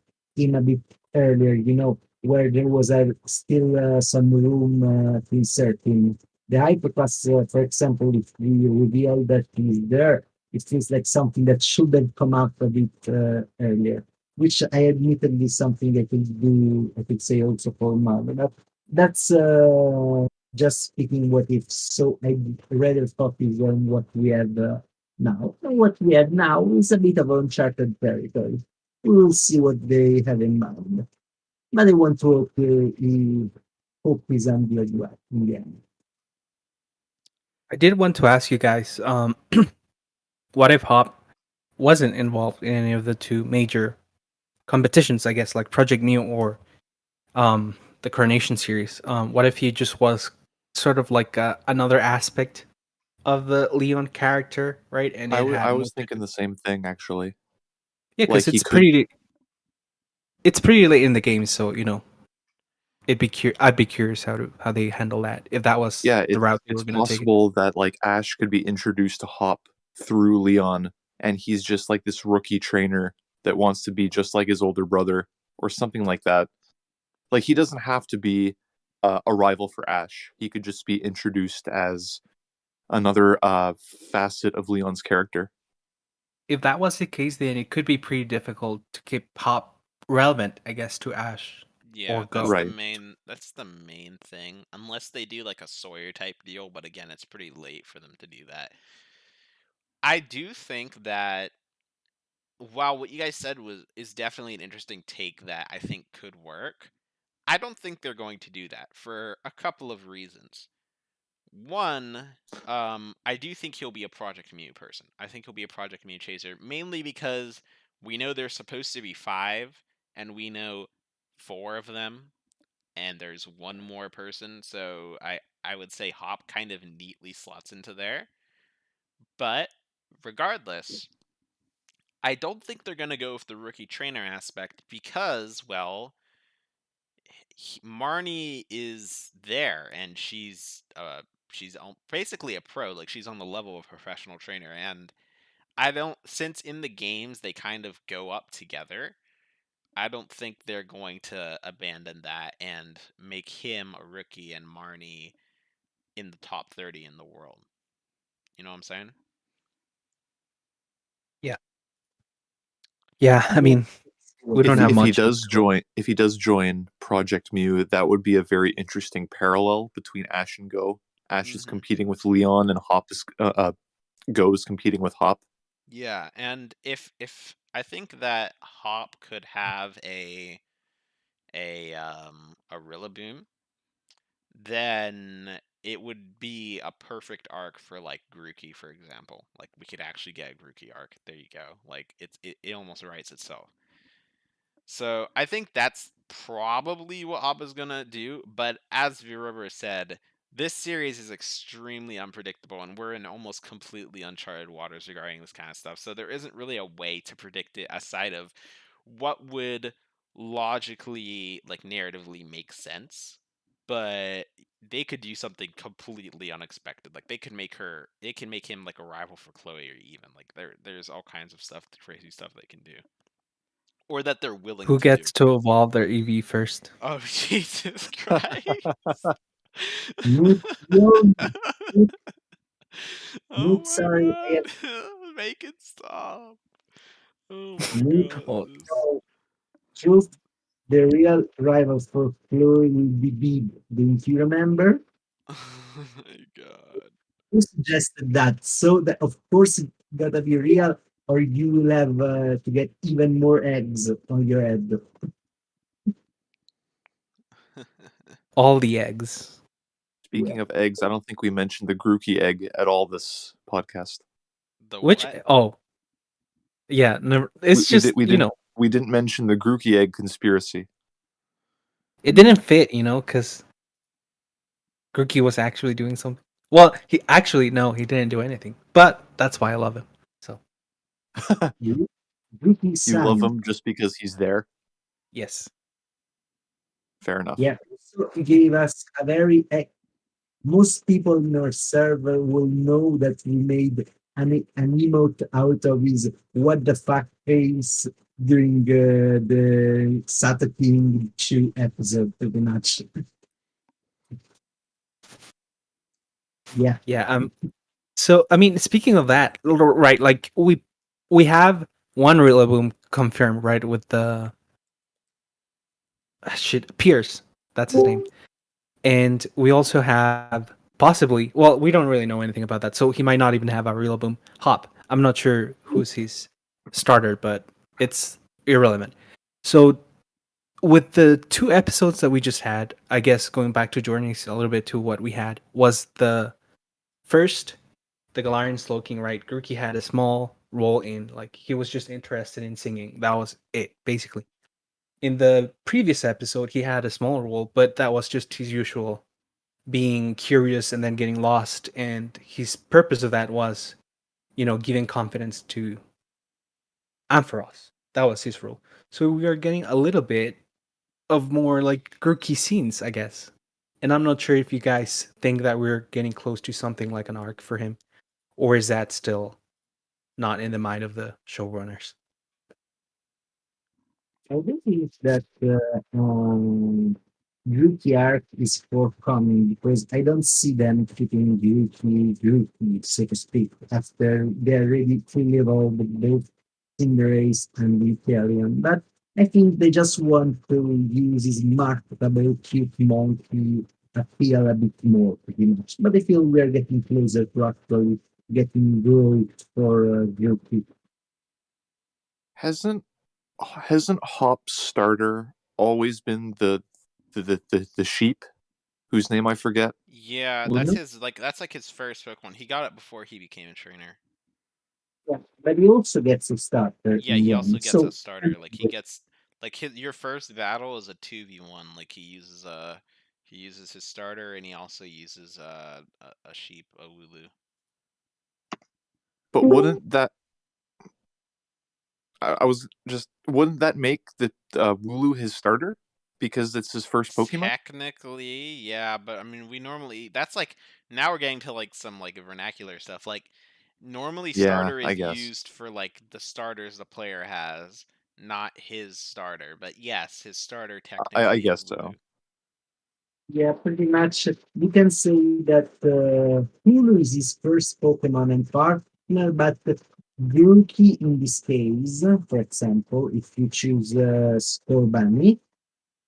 a bit earlier, where there was still some room to insert in. The hyperclass, for example, if we reveal that he's there, it feels like something that should have come out a bit earlier, which I admittedly something I could say also for Marvel. But that's just speaking what if. So I rather focus on what we have now. And what we have now is a bit of uncharted territory. We will see what they have in mind. But I want to hope is unblood well in the end.
I did want to ask you guys, what if Hop wasn't involved in any of the two major competitions, I guess, like Project Mu or the Coronation series? What if he just was sort of like another aspect of the Leon character, right? And it had
I
more
was
to
thinking
do.
the same thing actually.
Yeah,
Like
because
he could,
it's pretty late in the game, so I'd be curious how they handle that if that was
yeah,
the route they
it's
were gonna take it.
possible that like Ash could be introduced to Hop through Leon, and he's just like this rookie trainer that wants to be just like his older brother or something like that. Like he doesn't have to be a rival for Ash. He could just be introduced as another facet of Leon's character.
If that was the case, then it could be pretty difficult to keep Hop relevant, I guess, to Ash or
Yeah,
Go.
Right.
that's the main thing. Unless they do like a Sawyer type deal, but again, it's pretty late for them to do that. I do think that while what you guys said is definitely an interesting take that I think could work, I don't think they're going to do that for a couple of reasons. One, I do think he'll be a Project Mu person. I think he'll be a Project Mu chaser, mainly because we know there's supposed to be five, and we know four of them, and there's one more person. So I would say Hop kind of neatly slots into there. But regardless, I don't think they're gonna go with the rookie trainer aspect because, well, Marnie is there, and basically a pro. Like, she's on the level of professional trainer, and I don't since in the games they kind of go up together. I don't think they're going to abandon that and make him a rookie and Marnie in the top 30 in the world. You know what I'm saying?
Yeah. Yeah, I
Yeah.
mean, we don't have much else to go.
If he does join Project Mu, that would be a very interesting parallel between Ash and Go. Ash is
Hmm.
competing with Leon, and Go is competing with Hop.
Yeah, and if I think that Hop could have a Rillaboom, then it would be a perfect arc for like Grookey, for example. Like we could actually get a Grookey arc. There you go. Like it almost writes itself. So I think that's probably what Appa's gonna do. But as Virover said, this series is extremely unpredictable, and we're in almost completely uncharted waters regarding this kind of stuff. So there isn't really a way to predict it aside of what would logically, like narratively, make sense. But they could do something completely unexpected. Like they could make her, it can make him like a rival for Chloe, or even like there's all kinds of stuff, crazy stuff they can do, or that they're willing
Who
to do.
gets to evolve their EV first?
Oh Jesus Christ!
Noob, no, noob,
Oh
noobs are
my god! Make it stop! Oh my
noob.
Oh,
god!
So, just the real rivals for Chloe will be Bebe. Don't you remember?
Oh my god!
Who suggested that? So that of course it gotta be real, or you will have to get even more eggs on your head.
all the eggs.
Yeah.
Speaking of eggs, I don't think we mentioned the Grookey egg at all this podcast.
The
Which
what?
oh yeah, never,
We,
it's
we did
just
we didn't we didn't mention the Grookey egg conspiracy.
it didn't fit, because Grookey was actually doing something. Well, he actually no, he didn't do anything. But that's why I love him. So
You, Groupie
You love
Sam.
him just because he's there.
yes,
Fair enough.
Yeah. So he gave us a very most people in our server will know that we made an emote out of his what the fuck face during the Sato King 2 episode, pretty much. Yeah.
yeah. So I mean, speaking of that, right? Like we have one Rillaboom confirmed, right? With the shit Pierce, that's his name, and we also have possibly. Well, we don't really know anything about that, so he might not even have a Rillaboom Hop. I'm not sure who's his starter, but it's irrelevant. So with the two episodes that we just had, I guess going back to journeys a little bit to what we had was the first, the Galarian Slowking, right? Grookey had a small role in, like, he was just interested in singing. That was it, basically. In the previous episode, he had a small role, but that was just his usual being curious and then getting lost. And his purpose of that was, giving confidence to Ampharos. That was his role. So we are getting a little bit of more like Grookey scenes, I guess. And I'm not sure if you guys think that we're getting close to something like an arc for him, or is that still not in the mind of the showrunners?
I believe that Yuki arc is forthcoming because I don't see them keeping Yuki, so to speak, after they're already fully evolved both in the race and the Italian. But I think they just want to use his marketable cute monkey appeal a bit more, pretty much. But I feel we are getting closer to actually getting growth for Yuki.
Hasn't hasn't Hop's starter always been the sheep whose name I forget?
Yeah,
Mhm.
that's like his first Pokemon. He got it before he became a trainer.
Yeah, but he also gets a starter
Yeah,
in
he
the
also
end.
gets a
So
starter. Like he gets like your first battle is a 2v1. Like he uses his starter, and he also uses a sheep, a Wooloo.
But wouldn't that I was just wouldn't that make the Wooloo his starter because it's his first Pokemon?
Technically, yeah, but I mean, we normally that's like now we're getting to like some like vernacular stuff. Like normally
Yeah,
starter
I
is
guess.
used for like the starters the player has, not his starter. But yes, his starter
I
technically is
guess so.
Wooloo.
yeah, pretty much we can say that Hulu is his first Pokemon and partner, but Grookey in this case, for example, if you choose Scorbunny,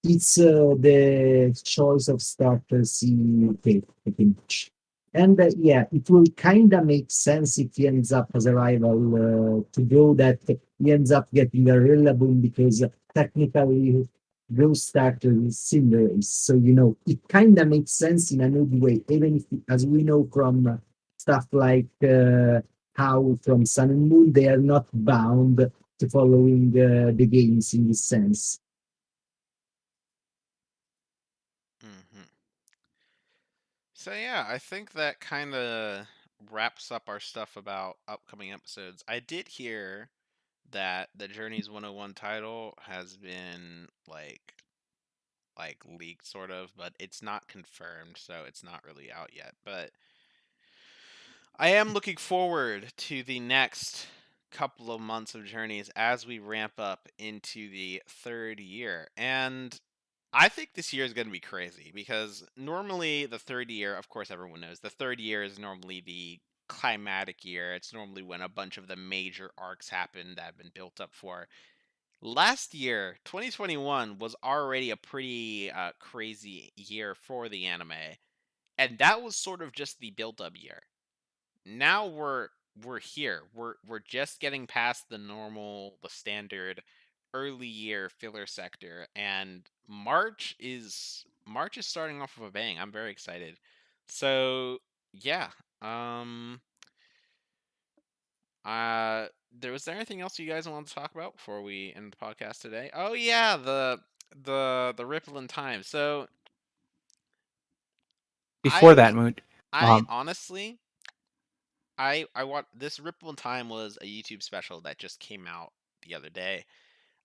it's the choice of starters you take, pretty much. And yeah, it will kind of make sense if he ends up as a rival to go that he ends up getting a Rillaboom because technically Growth started similarly. So, you know, it kind of makes sense in another way, even if, as we know from stuff like how from Sun and Moon, they are not bound to following the games in this sense.
Hmm. So yeah, I think that kind of wraps up our stuff about upcoming episodes. I did hear that the Journeys 101 title has been leaked sort of, but it's not confirmed, so it's not really out yet. But I am looking forward to the next couple of months of Journeys as we ramp up into the third year. And I think this year is going to be crazy because normally the third year, of course, everyone knows the third year is normally the climatic year. It's normally when a bunch of the major arcs happen that have been built up for. Last year, 2021, was already a pretty crazy year for the anime, and that was sort of just the build-up year. Now we're here. We're just getting past the standard early year filler sector, and March is starting off with a bang. I'm very excited. So yeah, um, was there anything else you guys want to talk about before we end the podcast today? Oh yeah, the ripple in time. So
Before
I
that, Mood,
I
um,
honestly I want this ripple in time was a YouTube special that just came out the other day.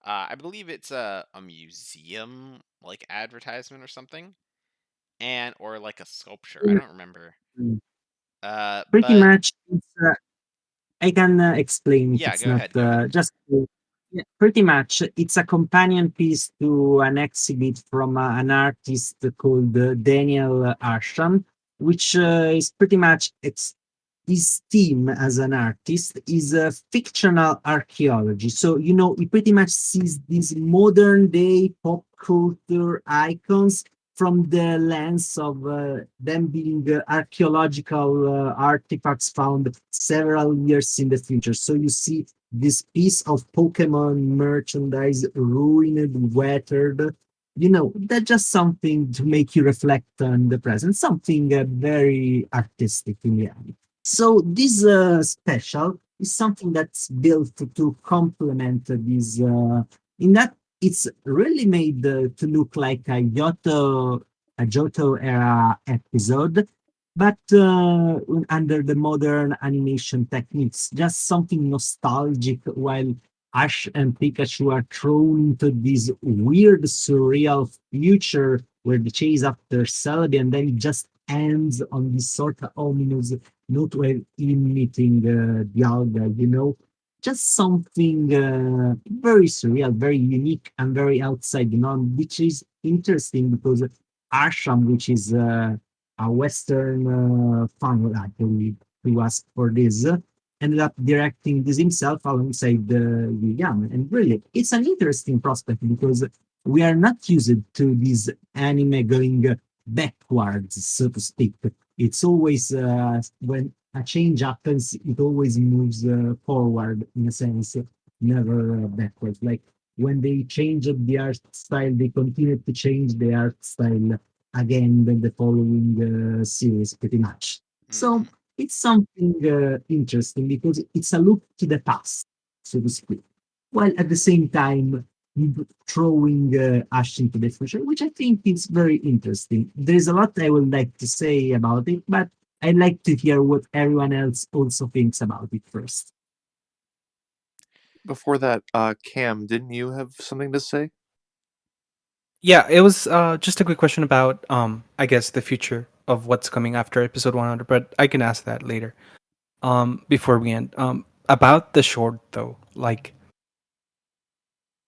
I believe it's a museum like advertisement or something, and or like a sculpture. I don't remember.
Mm. Pretty
But
much, I can explain if
yeah,
it's
go
not
ahead, go ahead.
just. Yeah, pretty much, it's a companion piece to an exhibit from an artist called Daniel Arsham, which is pretty much his theme as an artist is fictional archaeology. So, you know, he pretty much sees these modern day pop culture icons from the lens of them being archaeological artifacts found several years in the future. So you see this piece of Pokemon merchandise ruined, weathered. You know, that's just something to make you reflect on the present, something very artistic in the end. So this special is something that's built to complement this. In that, it's really made to look like a Johto era episode, but under the modern animation techniques, just something nostalgic while Ash and Pikachu are thrown into this weird, surreal future where they chase after Celebi and then it just ends on this sort of ominous note where imitating Dialga, you know? Just something very surreal, very unique, and very outside the norm, which is interesting because Ashram, which is a Western fan, actually, who asked for this, ended up directing this himself alongside William. And really, it's an interesting prospect because we are not used to this anime going backwards, so to speak. It's always when a change happens, it always moves forward in a sense, never backwards. Like when they change the art style, they continue to change the art style again than the following series, pretty much. So
Hmm.
it's something interesting because it's a look to the past, so to speak, while at the same time throwing Ash into the future, which I think is very interesting. There's a lot I would like to say about it, but I'd like to hear what everyone else also thinks about it first.
Before that, Cam, didn't you have something to say?
yeah, it was just a quick question about I guess the future of what's coming after episode 100, but I can ask that later. Before we end, about the short though, like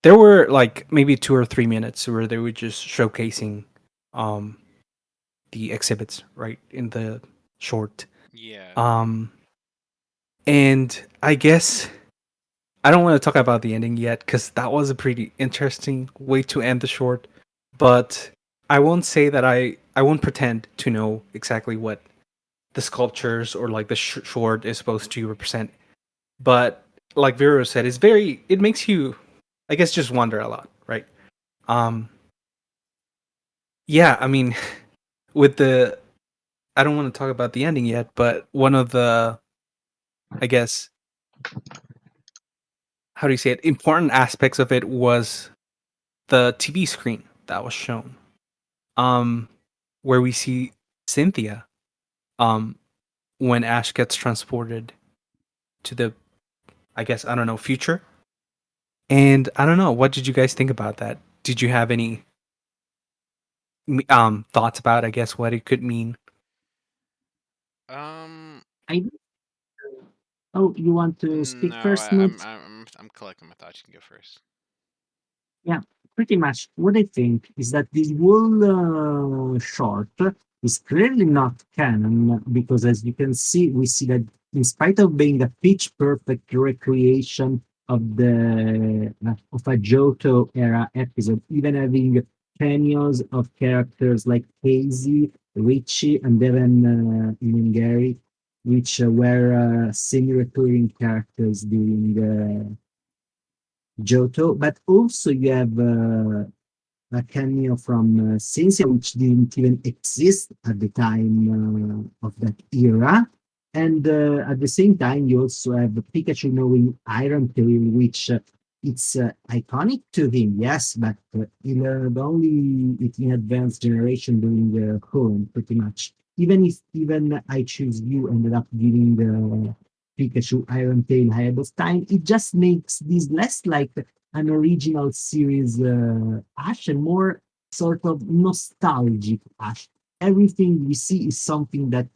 there were like maybe 2 or 3 minutes where they were just showcasing um the exhibits right in the short.
Yeah.
Um, and I guess I don't want to talk about the ending yet because that was a pretty interesting way to end the short. But I won't say that I won't pretend to know exactly what the sculptures or like the short is supposed to represent. But like Vero said, it makes you, I guess, just wonder a lot, right? Um, Yeah, I mean, with the I don't want to talk about the ending yet, but one of the, I guess, how do you say it, important aspects of it was the TV screen that was shown. Um, where we see Cynthia, um, when Ash gets transported to the, I guess, I don't know, future. And I don't know, what did you guys think about that? Did you have any thoughts about, I guess, what it could mean?
Um,
I Oh, you want to speak
no,
first, Mood?
I'm collecting my thoughts. You can go first.
Yeah, pretty much. What I think is that this whole short is clearly not canon because, as you can see, we see that in spite of being a pitch perfect recreation of the of a Johto era episode, even having cameos of characters like Casey, Richie, and even Gary, which were semi-recurring characters during Johto, but also you have a cameo from Sensei, which didn't even exist at the time of that era. And at the same time, you also have Pikachu knowing Iron Tail, which it's iconic to him, yes, but he learned only it in advanced generation during the home, pretty much. Even if even I choose you ended up giving the Pikachu Iron Tail ahead of time, it just makes this less like an original series Ash and more sort of nostalgic Ash. Everything we see is something that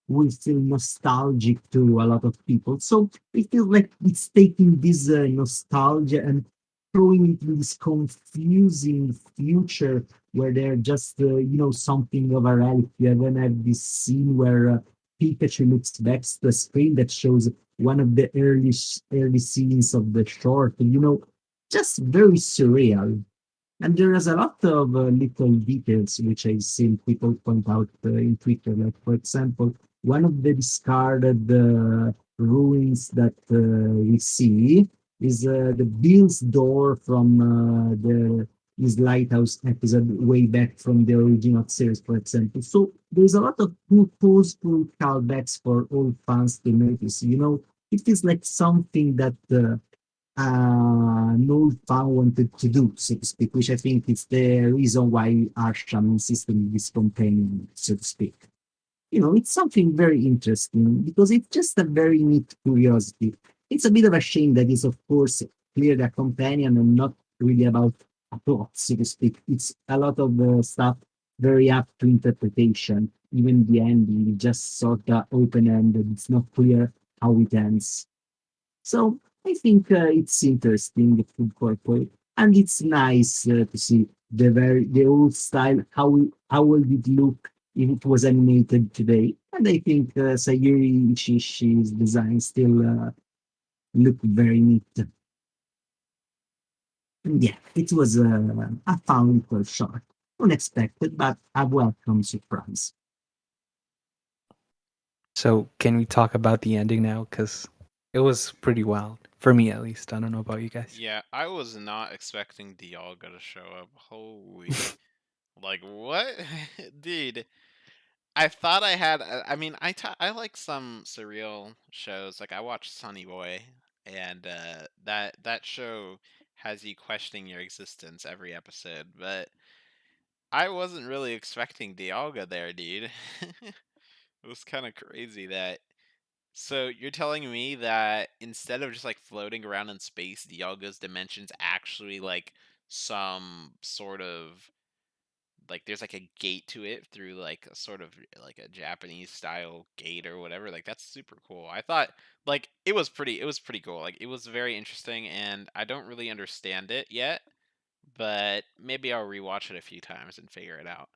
will feel nostalgic to a lot of people. So it feels like it's taking this nostalgia and throwing it in this confusing future where they're just, something of a relic. You even have this scene where Pikachu looks back to the screen that shows one of the early scenes of the short. Just very surreal. And there is a lot of little details which I've seen people point out in Twitter. Like, for example, one of the discarded ruins that we see is the Bill's door from the his lighthouse episode way back from the original series, for example. So there's a lot of purposeful callbacks for old fans to notice. It feels like something that no fan wanted to do, so to speak, which I think is the reason why Arsham insisted on this companion, so to speak. It's something very interesting because it's just a very neat curiosity. It's a bit of a shame that it's, of course, clearly a companion and not really about a plot, so to speak. It's a lot of stuff very up to interpretation. Even the ending is just sort of open ended. It's not clear how it ends. So I think it's interesting the food corporate, and it's nice to see the old style how will it look if it was animated today. And I think Sayuri Ishishi's design still look very neat. And yeah, it was a fun little shot, unexpected but a welcome surprise.
So, can we talk about the ending now? Because it was pretty wild. For me, at least. I don't know about you guys.
Yeah, I was not expecting Dialga to show up. Holy, like what, dude? I thought I had. I mean, I like some surreal shows. Like I watched Sunny Boy, and that show has you questioning your existence every episode. But I wasn't really expecting Dialga there, dude. It was kind of crazy that. So you're telling me that instead of just like floating around in space, Dialga's dimensions actually like some sort of like there's like a gate to it through like a sort of like a Japanese style gate or whatever. Like that's super cool. I thought like it was pretty cool. Like it was very interesting and I don't really understand it yet, but maybe I'll rewatch it a few times and figure it out.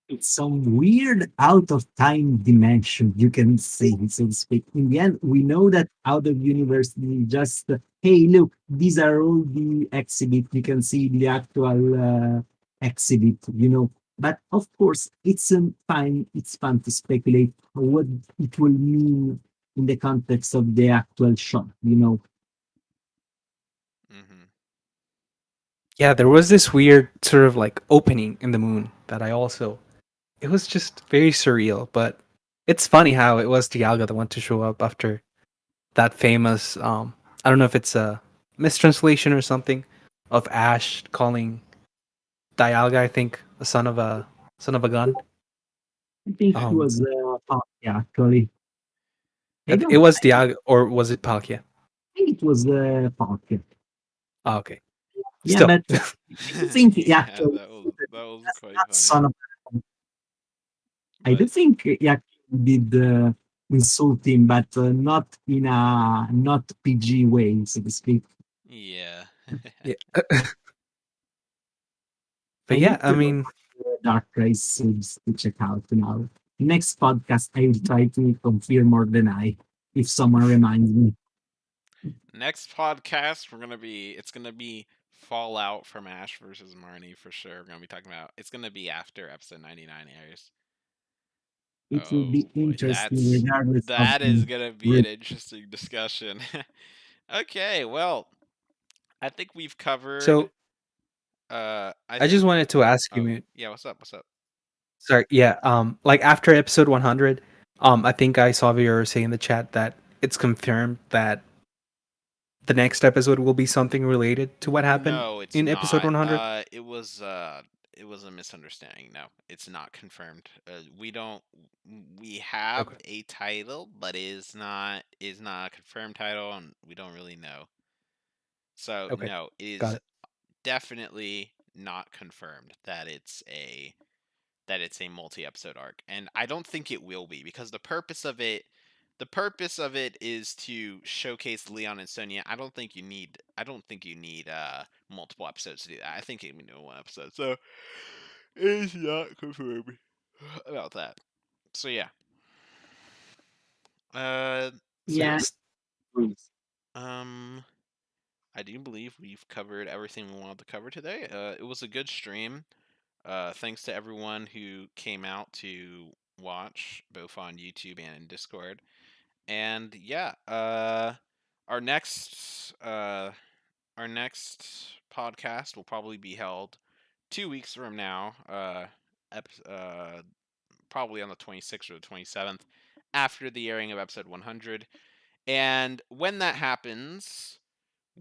It's some weird out of time dimension, you can say, so to speak. In the end, we know that out of universe just hey, look, these are all the exhibit. You can see the actual exhibit. But of course, it's fine. It's fun to speculate what it will mean in the context of the actual shot.
Hmm.
Yeah, there was this weird sort of like opening in the moon that I also. It was just very surreal, but it's funny how it was Dialga that wanted to show up after that famous. I don't know if it's a mistranslation or something of Ash calling Dialga, I think, a son of a gun.
I think it
Um,
was Palkia, actually. I
it
don't.
was Dialga, or was it Palkia?
I think it was Palkia.
Oh, okay,
Yeah,
still.
but I do think
Yeah,
actually
that was
that's
quite
not
funny.
son of. I do
But
think he actually did insult him, but not PG way, so to speak.
yeah.
Yeah, but
I
yeah,
need
I
to know
mean,
what Dark Rise subs to check out now. Next podcast, I will try to confirm or deny if someone reminds me.
Next podcast, it's gonna be Fallout from Ash versus Marnie for sure. We're gonna be talking about. It's gonna be after episode 99 airs.
It will
Oh
be
boy,
interesting regardless of
that is
the
gonna be an
re-
interesting discussion. Okay, well, I think we've covered.
so
I
I just
think.
wanted to ask you,
Oh
Mute.
yeah, what's up? What's up?
Sorry, yeah, like after episode 100, I think I saw you say in the chat that it's confirmed that the next episode will be something related to what happened
No, it's
in episode
not.
100.
It was a misunderstanding. No, it's not confirmed. We don't. We have
Okay,
a title, but it is not a confirmed title, and we don't really know. So
okay,
no, it
got
is
it.
definitely not confirmed that it's a multi-episode arc, and I don't think it will be because the purpose of it is to showcase Leon and Sonia. I don't think you need multiple episodes to do that. I think you need one episode. So it's not confirmed about that. So yeah. So
yeah.
yeah.
S-
Please.
Um I do believe we've covered everything we wanted to cover today. It was a good stream. Thanks to everyone who came out to watch, both on YouTube and in Discord. And yeah, our next uh, our next podcast will probably be held 2 weeks from now. Probably on the 26th or the 27th, after the airing of episode 100. And when that happens,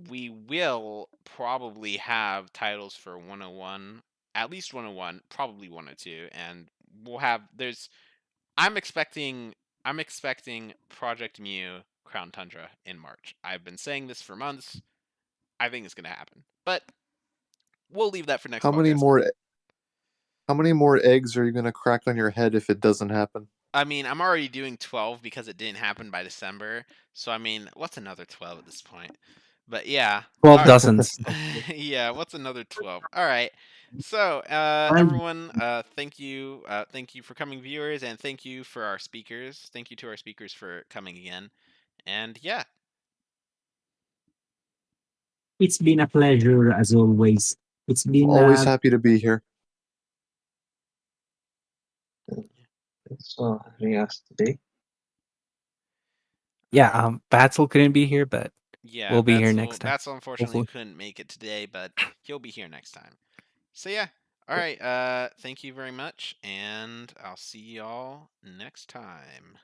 we will probably have titles for 101, at least 101, probably 102, and we'll have there's I'm expecting Project Mew Crown Tundra in March. I've been saying this for months. I think it's going to happen. But we'll leave that for next
How many
podcast.
more how many more eggs are you gonna crack on your head if it doesn't happen?
I mean, I'm already doing 12 because it didn't happen by December. So I mean, what's another 12 at this point? But yeah.
12
All right.
dozens.
Yeah, what's another 12? All right. So,
And
everyone, thank you for coming, viewers, and thank you for our speakers. Thank you to our speakers for coming again. And yeah,
it's been a pleasure as always. It's been
Always happy to be here.
Thanks for having us today.
Yeah, Batzel couldn't be here, but
yeah,
we'll be here
Batzel,
next time.
Batzel unfortunately
Hopefully.
couldn't make it today, but he'll be here next time. So yeah, all right. Thank you very much, and I'll see y'all next time.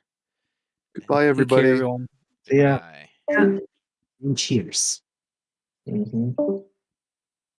Goodbye,
Take care,
everybody.
everyone.
See ya.
Goodbye.
cheers.
Mhm.